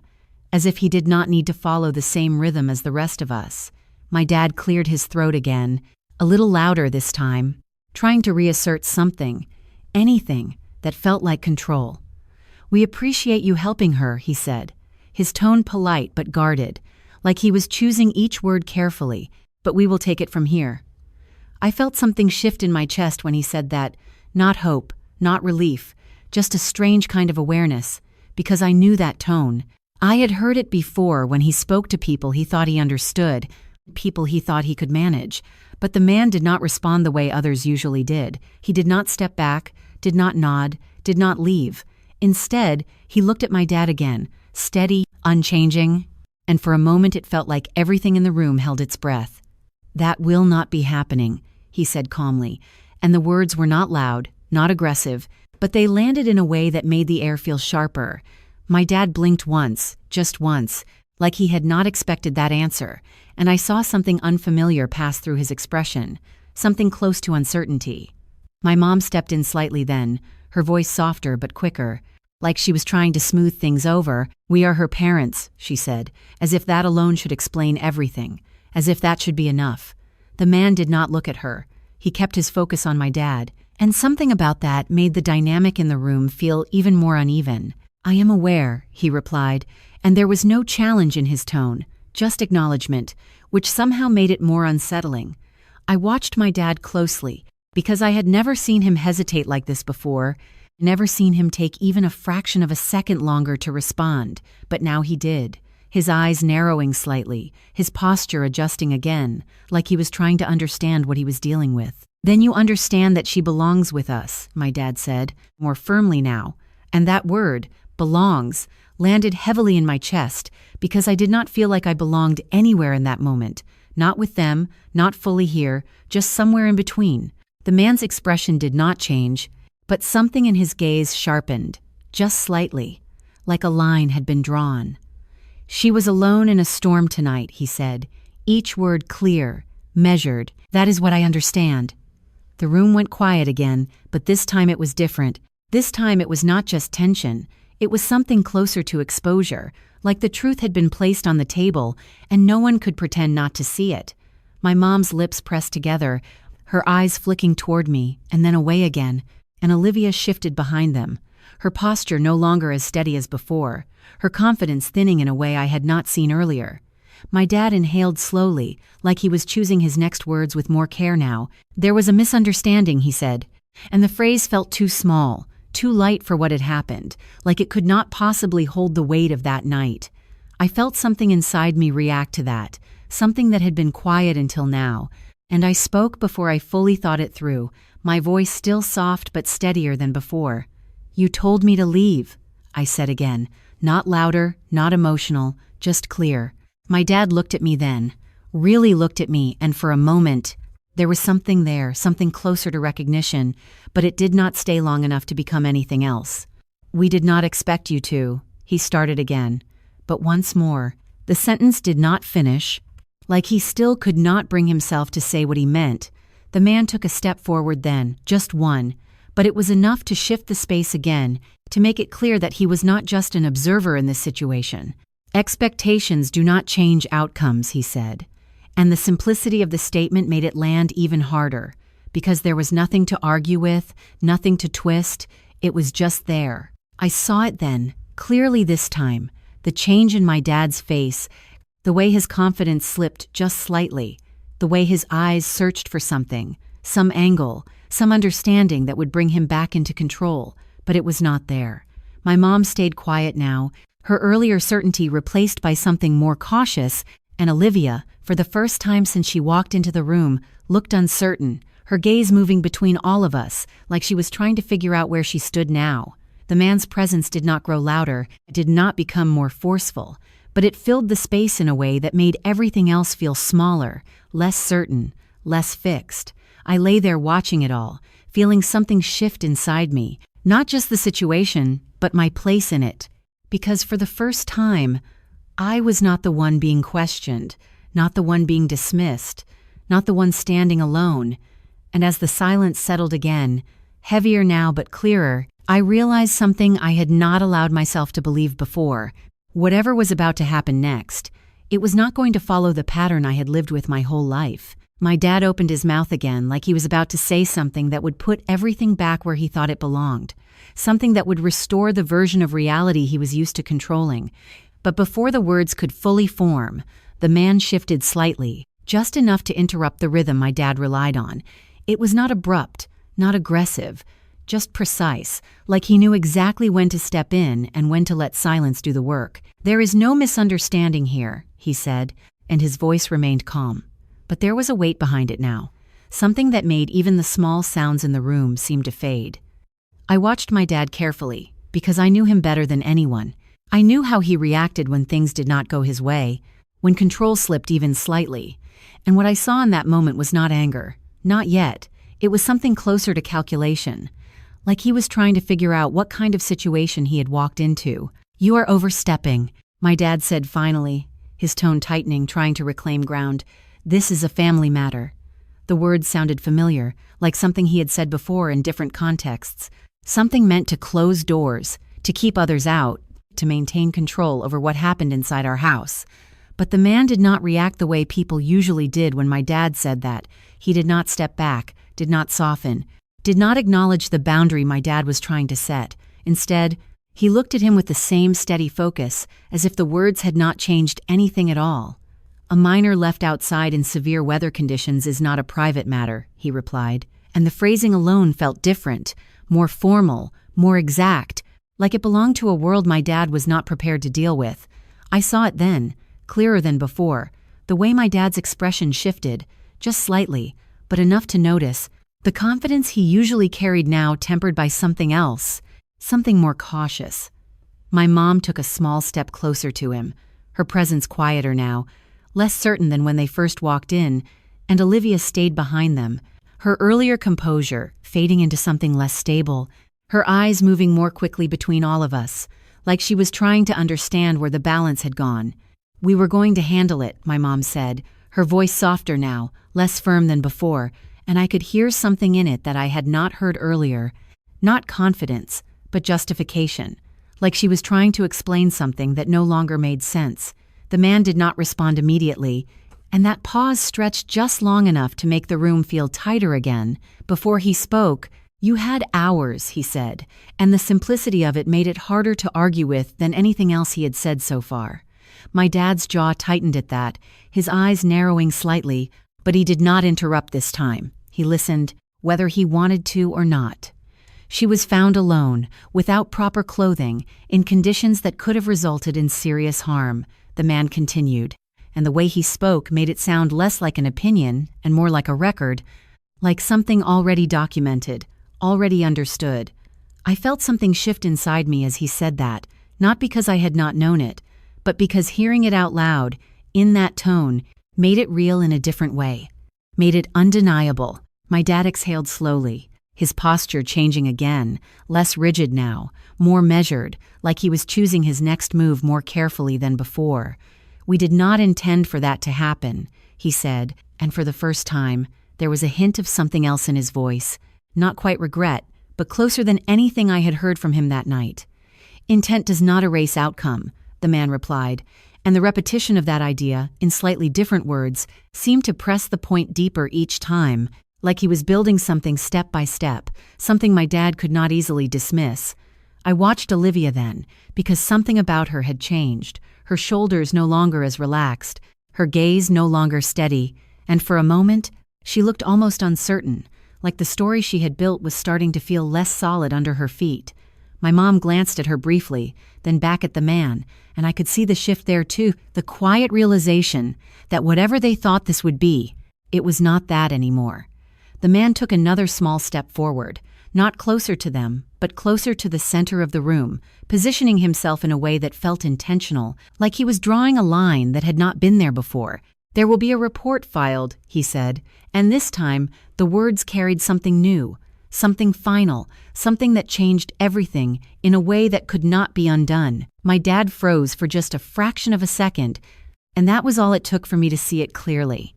as if he did not need to follow the same rhythm as the rest of us. My dad cleared his throat again, a little louder this time, trying to reassert something, anything, that felt like control. "We appreciate you helping her," he said, his tone polite but guarded, like he was choosing each word carefully, "but we will take it from here." I felt something shift in my chest when he said that, not hope, not relief, just a strange kind of awareness, because I knew that tone. I had heard it before when he spoke to people he thought he understood, people he thought he could manage, but the man did not respond the way others usually did. He did not step back, did not nod, did not leave. Instead, he looked at my dad again, steady, unchanging, and for a moment it felt like everything in the room held its breath. "That will not be happening," he said calmly, and the words were not loud, not aggressive, but they landed in a way that made the air feel sharper. My dad blinked once, just once, like he had not expected that answer, and I saw something unfamiliar pass through his expression, something close to uncertainty. My mom stepped in slightly then, her voice softer but quicker, like she was trying to smooth things over. "We are her parents," she said, as if that alone should explain everything, as if that should be enough. The man did not look at her. He kept his focus on my dad, and something about that made the dynamic in the room feel even more uneven. "I am aware," he replied, and there was no challenge in his tone, just acknowledgement, which somehow made it more unsettling. I watched my dad closely, because I had never seen him hesitate like this before, never seen him take even a fraction of a second longer to respond, but now he did, his eyes narrowing slightly, his posture adjusting again, like he was trying to understand what he was dealing with. "Then you understand that she belongs with us," my dad said, more firmly now, and that word, belongs, landed heavily in my chest because I did not feel like I belonged anywhere in that moment, not with them, not fully here, just somewhere in between. The man's expression did not change, but something in his gaze sharpened, just slightly, like a line had been drawn. "She was alone in a storm tonight," he said, each word clear, measured. "That is what I understand." The room went quiet again, but this time it was different. This time it was not just tension. It was something closer to exposure, like the truth had been placed on the table, and no one could pretend not to see it. My mom's lips pressed together, her eyes flicking toward me, and then away again, and Olivia shifted behind them, her posture no longer as steady as before, her confidence thinning in a way I had not seen earlier. My dad inhaled slowly, like he was choosing his next words with more care now. "There was a misunderstanding," he said, and the phrase felt too small, too light for what had happened, like it could not possibly hold the weight of that night. I felt something inside me react to that, something that had been quiet until now, and I spoke before I fully thought it through. my voice still soft but steadier than before. "You told me to leave," I said again, not louder, not emotional, just clear. My dad looked at me then, really looked at me, and for a moment, there was something there, something closer to recognition, but it did not stay long enough to become anything else. "We did not expect you to," he started again. But once more, the sentence did not finish. Like he still could not bring himself to say what he meant. The man took a step forward then, just one, but it was enough to shift the space again, to make it clear that he was not just an observer in this situation. "Expectations do not change outcomes," he said. And the simplicity of the statement made it land even harder, because there was nothing to argue with, nothing to twist, it was just there. I saw it then, clearly this time, the change in my dad's face, the way his confidence slipped just slightly, the way his eyes searched for something, some angle, some understanding that would bring him back into control, but it was not there. My mom stayed quiet now, her earlier certainty replaced by something more cautious, and Olivia, for the first time since she walked into the room, looked uncertain, her gaze moving between all of us, like she was trying to figure out where she stood now. The man's presence did not grow louder, it did not become more forceful, but it filled the space in a way that made everything else feel smaller, less certain, less fixed. I lay there watching it all, feeling something shift inside me, not just the situation, but my place in it. Because for the first time, I was not the one being questioned, not the one being dismissed, not the one standing alone. And as the silence settled again, heavier now but clearer, I realized something I had not allowed myself to believe before. Whatever was about to happen next, it was not going to follow the pattern I had lived with my whole life. My dad opened his mouth again like he was about to say something that would put everything back where he thought it belonged, something that would restore the version of reality he was used to controlling. But before the words could fully form, the man shifted slightly, just enough to interrupt the rhythm my dad relied on. It was not abrupt, not aggressive, just precise, like he knew exactly when to step in and when to let silence do the work. "There is no misunderstanding here," he said, and his voice remained calm. But there was a weight behind it now, something that made even the small sounds in the room seem to fade. I watched my dad carefully, because I knew him better than anyone. I knew how he reacted when things did not go his way, when control slipped even slightly. And what I saw in that moment was not anger, not yet. It was something closer to calculation. Like he was trying to figure out what kind of situation he had walked into. "You are overstepping," my dad said finally, his tone tightening, trying to reclaim ground. "This is a family matter." The words sounded familiar, like something he had said before in different contexts. Something meant to close doors, to keep others out, to maintain control over what happened inside our house. But the man did not react the way people usually did when my dad said that. He did not step back, did not soften, did not acknowledge the boundary my dad was trying to set. Instead, he looked at him with the same steady focus, as if the words had not changed anything at all. "A minor left outside in severe weather conditions is not a private matter," he replied, and the phrasing alone felt different, more formal, more exact, like it belonged to a world my dad was not prepared to deal with. I saw it then, clearer than before, the way my dad's expression shifted, just slightly, but enough to notice, the confidence he usually carried now tempered by something else, something more cautious. My mom took a small step closer to him, her presence quieter now, less certain than when they first walked in, and Olivia stayed behind them, her earlier composure fading into something less stable, her eyes moving more quickly between all of us, like she was trying to understand where the balance had gone. "We were going to handle it," my mom said, her voice softer now, less firm than before, and I could hear something in it that I had not heard earlier, not confidence, but justification, like she was trying to explain something that no longer made sense. The man did not respond immediately, and that pause stretched just long enough to make the room feel tighter again. Before he spoke, "You had hours," he said, and the simplicity of it made it harder to argue with than anything else he had said so far. My dad's jaw tightened at that, his eyes narrowing slightly, but he did not interrupt this time. He listened, whether he wanted to or not. "She was found alone, without proper clothing, in conditions that could have resulted in serious harm," the man continued, and the way he spoke made it sound less like an opinion and more like a record. like something already documented, already understood. I felt something shift inside me as he said that, not because I had not known it, but because hearing it out loud, in that tone, made it real in a different way, made it undeniable. My dad exhaled slowly, his posture changing again, less rigid now, more measured, like he was choosing his next move more carefully than before. "We did not intend for that to happen," he said, and for the first time, there was a hint of something else in his voice, not quite regret, but closer than anything I had heard from him that night. "Intent does not erase outcome," the man replied, and the repetition of that idea, in slightly different words, seemed to press the point deeper each time, like he was building something step by step, something my dad could not easily dismiss. I watched Olivia then, because something about her had changed, her shoulders no longer as relaxed, her gaze no longer steady, and for a moment, she looked almost uncertain, like the story she had built was starting to feel less solid under her feet. My mom glanced at her briefly, then back at the man, and I could see the shift there too, the quiet realization that whatever they thought this would be, it was not that anymore. The man took another small step forward, not closer to them, but closer to the center of the room, positioning himself in a way that felt intentional, like he was drawing a line that had not been there before. "There will be a report filed," he said, and this time the words carried something new, something final, something that changed everything in a way that could not be undone. My dad froze for just a fraction of a second, and that was all it took for me to see it clearly.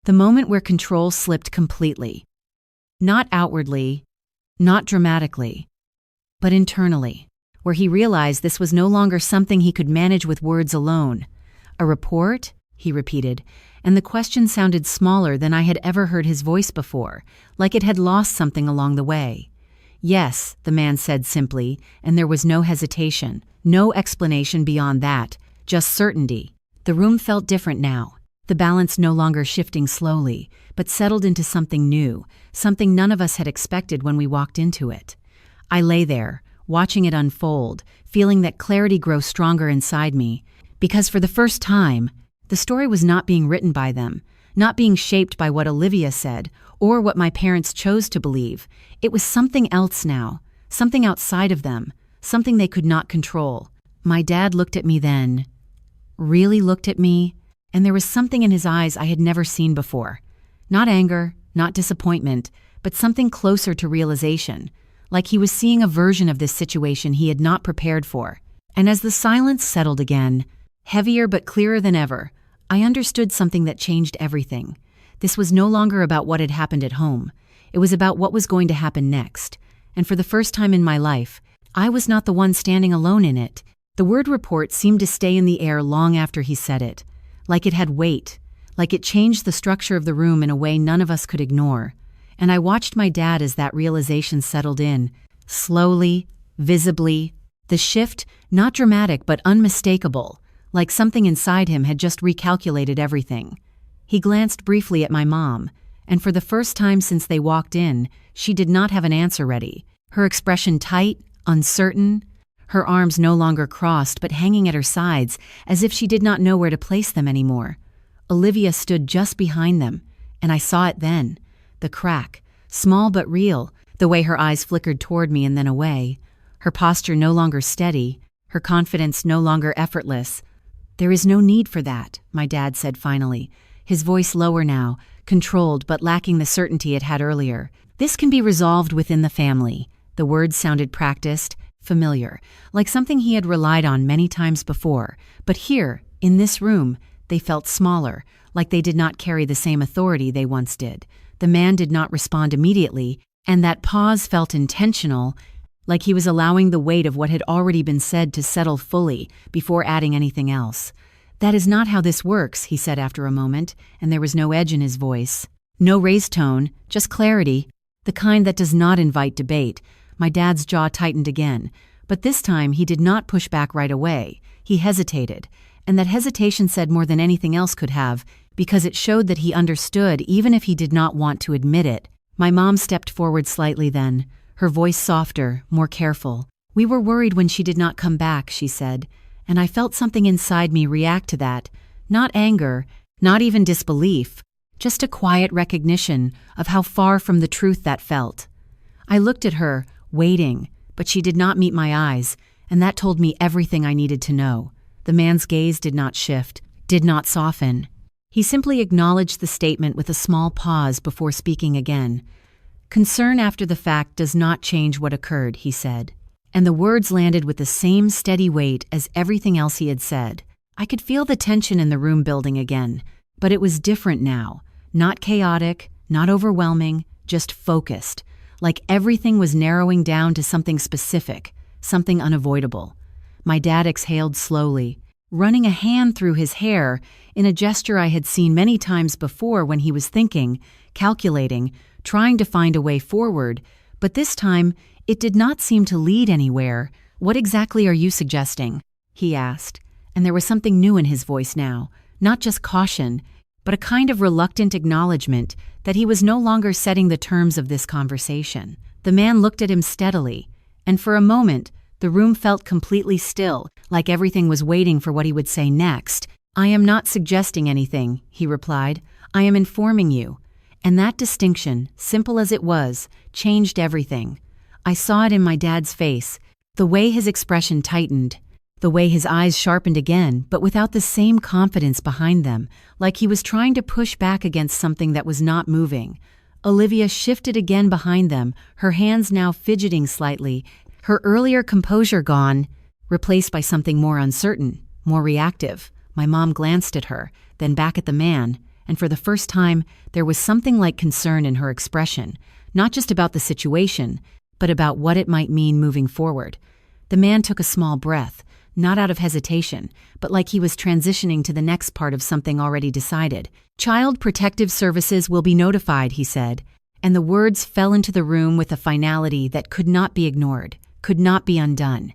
The moment where control slipped completely. Not outwardly, not dramatically, but internally, where he realized this was no longer something he could manage with words alone. "A report?" he repeated, and the question sounded smaller than I had ever heard his voice before, like it had lost something along the way. "Yes," the man said simply, and there was no hesitation, no explanation beyond that, just certainty. The room felt different now, the balance no longer shifting slowly, but settled into something new, something none of us had expected when we walked into it. I lay there, watching it unfold, feeling that clarity grow stronger inside me, because for the first time, the story was not being written by them, not being shaped by what Olivia said or what my parents chose to believe. It was something else now, something outside of them, something they could not control. My dad looked at me then, really looked at me, and there was something in his eyes I had never seen before. Not anger, not disappointment, but something closer to realization, like he was seeing a version of this situation he had not prepared for. And as the silence settled again, heavier but clearer than ever, I understood something that changed everything. This was no longer about what had happened at home. It was about what was going to happen next. And for the first time in my life, I was not the one standing alone in it. The word report seemed to stay in the air long after he said it, like it had weight, like it changed the structure of the room in a way none of us could ignore. And I watched my dad as that realization settled in, slowly, visibly, the shift, not dramatic but unmistakable, like something inside him had just recalculated everything. He glanced briefly at my mom, and for the first time since they walked in, she did not have an answer ready. Her expression tight, uncertain, her arms no longer crossed but hanging at her sides as if she did not know where to place them anymore. Olivia stood just behind them, and I saw it then. The crack, small but real, the way her eyes flickered toward me and then away, her posture no longer steady, her confidence no longer effortless. "There is no need for that," my dad said finally, his voice lower now, controlled but lacking the certainty it had earlier. "This can be resolved within the family." The words sounded practiced, familiar, like something he had relied on many times before, but here, in this room, they felt smaller, like they did not carry the same authority they once did. The man did not respond immediately, and that pause felt intentional, like he was allowing the weight of what had already been said to settle fully before adding anything else. "That is not how this works," he said after a moment, and there was no edge in his voice. No raised tone, just clarity, the kind that does not invite debate. My dad's jaw tightened again, but this time he did not push back right away. He hesitated, and that hesitation said more than anything else could have, because it showed that he understood even if he did not want to admit it. My mom stepped forward slightly then, her voice softer, more careful. "We were worried when she did not come back," she said, and I felt something inside me react to that. Not anger, not even disbelief, just a quiet recognition of how far from the truth that felt. I looked at her, waiting, but she did not meet my eyes, and that told me everything I needed to know. The man's gaze did not shift, did not soften. He simply acknowledged the statement with a small pause before speaking again. "Concern after the fact does not change what occurred," he said. And the words landed with the same steady weight as everything else he had said. I could feel the tension in the room building again, but it was different now. Not chaotic, not overwhelming, just focused. Like everything was narrowing down to something specific, something unavoidable. My dad exhaled slowly, running a hand through his hair in a gesture I had seen many times before when he was thinking, calculating, trying to find a way forward, but this time it did not seem to lead anywhere. "What exactly are you suggesting?" he asked, and there was something new in his voice now, not just caution, but a kind of reluctant acknowledgement that he was no longer setting the terms of this conversation. The man looked at him steadily, and for a moment, the room felt completely still, like everything was waiting for what he would say next. "I am not suggesting anything," he replied. "I am informing you." And that distinction, simple as it was, changed everything. I saw it in my dad's face, the way his expression tightened, the way his eyes sharpened again, but without the same confidence behind them, like he was trying to push back against something that was not moving. Olivia shifted again behind them, her hands now fidgeting slightly, her earlier composure gone, replaced by something more uncertain, more reactive. My mom glanced at her, then back at the man, and for the first time, there was something like concern in her expression, not just about the situation, but about what it might mean moving forward. The man took a small breath, not out of hesitation, but like he was transitioning to the next part of something already decided. "Child Protective Services will be notified," he said, and the words fell into the room with a finality that could not be ignored, could not be undone.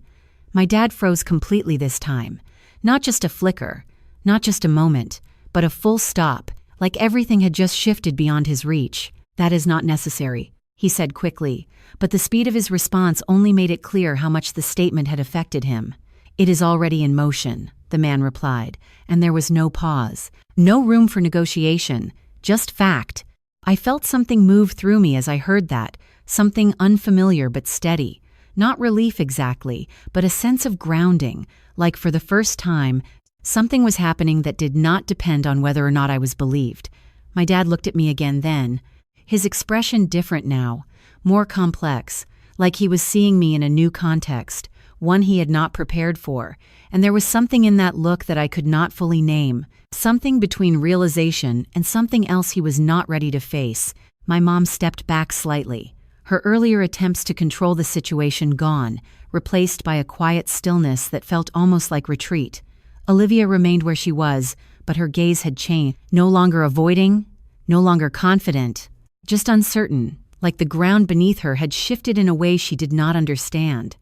My dad froze completely this time. Not just a flicker, not just a moment, but a full stop, like everything had just shifted beyond his reach. "That is not necessary," he said quickly, but the speed of his response only made it clear how much the statement had affected him. "It is already in motion," the man replied, and there was no pause, no room for negotiation, just fact. I felt something move through me as I heard that, something unfamiliar but steady. Not relief exactly, but a sense of grounding, like for the first time, something was happening that did not depend on whether or not I was believed. My dad looked at me again then, his expression different now, more complex, like he was seeing me in a new context, one he had not prepared for, and there was something in that look that I could not fully name, something between realization and something else he was not ready to face. My mom stepped back slightly, her earlier attempts to control the situation gone, replaced by a quiet stillness that felt almost like retreat. Olivia remained where she was, but her gaze had changed, no longer avoiding, no longer confident, just uncertain, like the ground beneath her had shifted in a way she did not understand.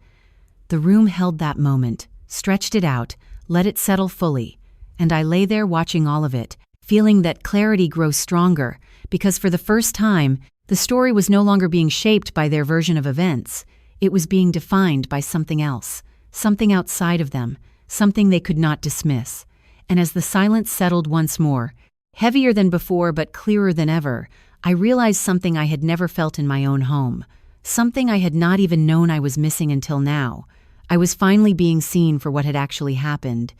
The room held that moment, stretched it out, let it settle fully, and I lay there watching all of it, feeling that clarity grow stronger, because for the first time, the story was no longer being shaped by their version of events. It was being defined by something else, something outside of them, something they could not dismiss. And as the silence settled once more, heavier than before but clearer than ever, I realized something I had never felt in my own home, something I had not even known I was missing until now. I was finally being seen for what had actually happened,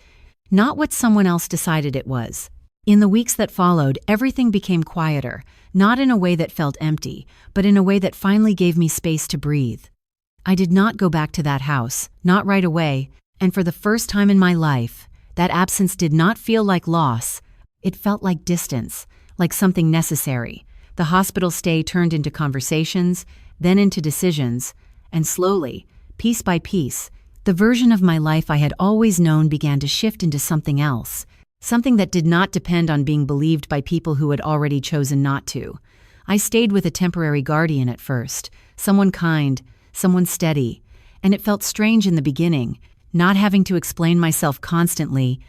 not what someone else decided it was. In the weeks that followed, everything became quieter, not in a way that felt empty, but in a way that finally gave me space to breathe. I did not go back to that house, not right away, and for the first time in my life, that absence did not feel like loss. It felt like distance, like something necessary. The hospital stay turned into conversations, then into decisions, and slowly, piece by piece, the version of my life I had always known began to shift into something else, something that did not depend on being believed by people who had already chosen not to. I stayed with a temporary guardian at first, someone kind, someone steady, and it felt strange in the beginning, not having to explain myself constantly,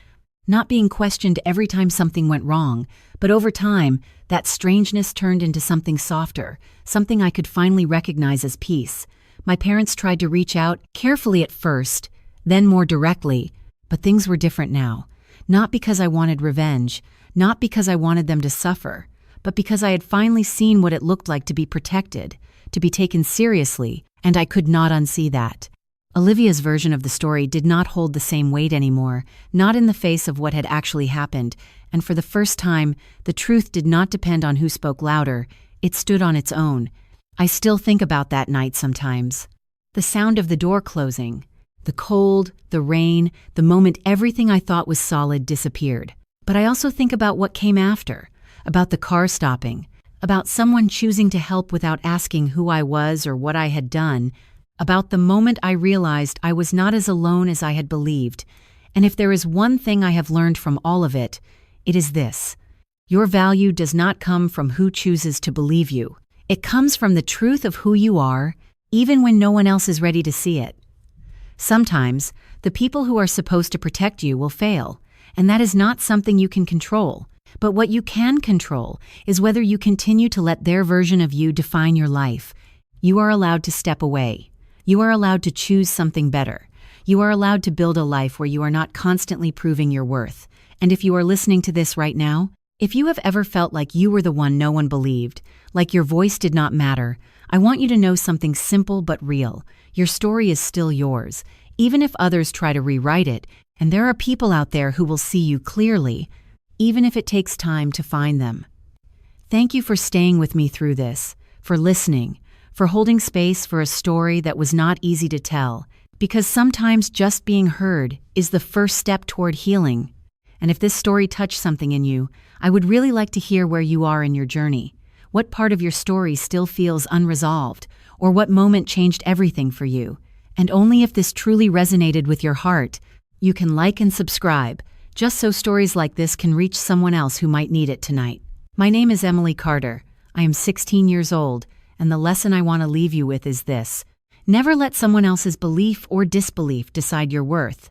not being questioned every time something went wrong, but over time, that strangeness turned into something softer, something I could finally recognize as peace. My parents tried to reach out, carefully at first, then more directly, but things were different now. Not because I wanted revenge, not because I wanted them to suffer, but because I had finally seen what it looked like to be protected, to be taken seriously, and I could not unsee that. Olivia's version of the story did not hold the same weight anymore, not in the face of what had actually happened, and for the first time, the truth did not depend on who spoke louder, it stood on its own. I still think about that night sometimes. The sound of the door closing, the cold, the rain, the moment everything I thought was solid disappeared. But I also think about what came after, about the car stopping, about someone choosing to help without asking who I was or what I had done, about the moment I realized I was not as alone as I had believed. And if there is one thing I have learned from all of it, it is this: your value does not come from who chooses to believe you. It comes from the truth of who you are, even when no one else is ready to see it. Sometimes, the people who are supposed to protect you will fail, and that is not something you can control. But what you can control is whether you continue to let their version of you define your life. You are allowed to step away. You are allowed to choose something better. You are allowed to build a life where you are not constantly proving your worth. And if you are listening to this right now, if you have ever felt like you were the one no one believed, like your voice did not matter, I want you to know something simple but real. Your story is still yours, even if others try to rewrite it, and there are people out there who will see you clearly, even if it takes time to find them. Thank you for staying with me through this, for listening, for holding space for a story that was not easy to tell, because sometimes just being heard is the first step toward healing. And if this story touched something in you, I would really like to hear where you are in your journey. What part of your story still feels unresolved, or what moment changed everything for you? And only if this truly resonated with your heart, you can like and subscribe, just so stories like this can reach someone else who might need it tonight. My name is Emily Carter. I am 16 years old, and the lesson I want to leave you with is this: never let someone else's belief or disbelief decide your worth.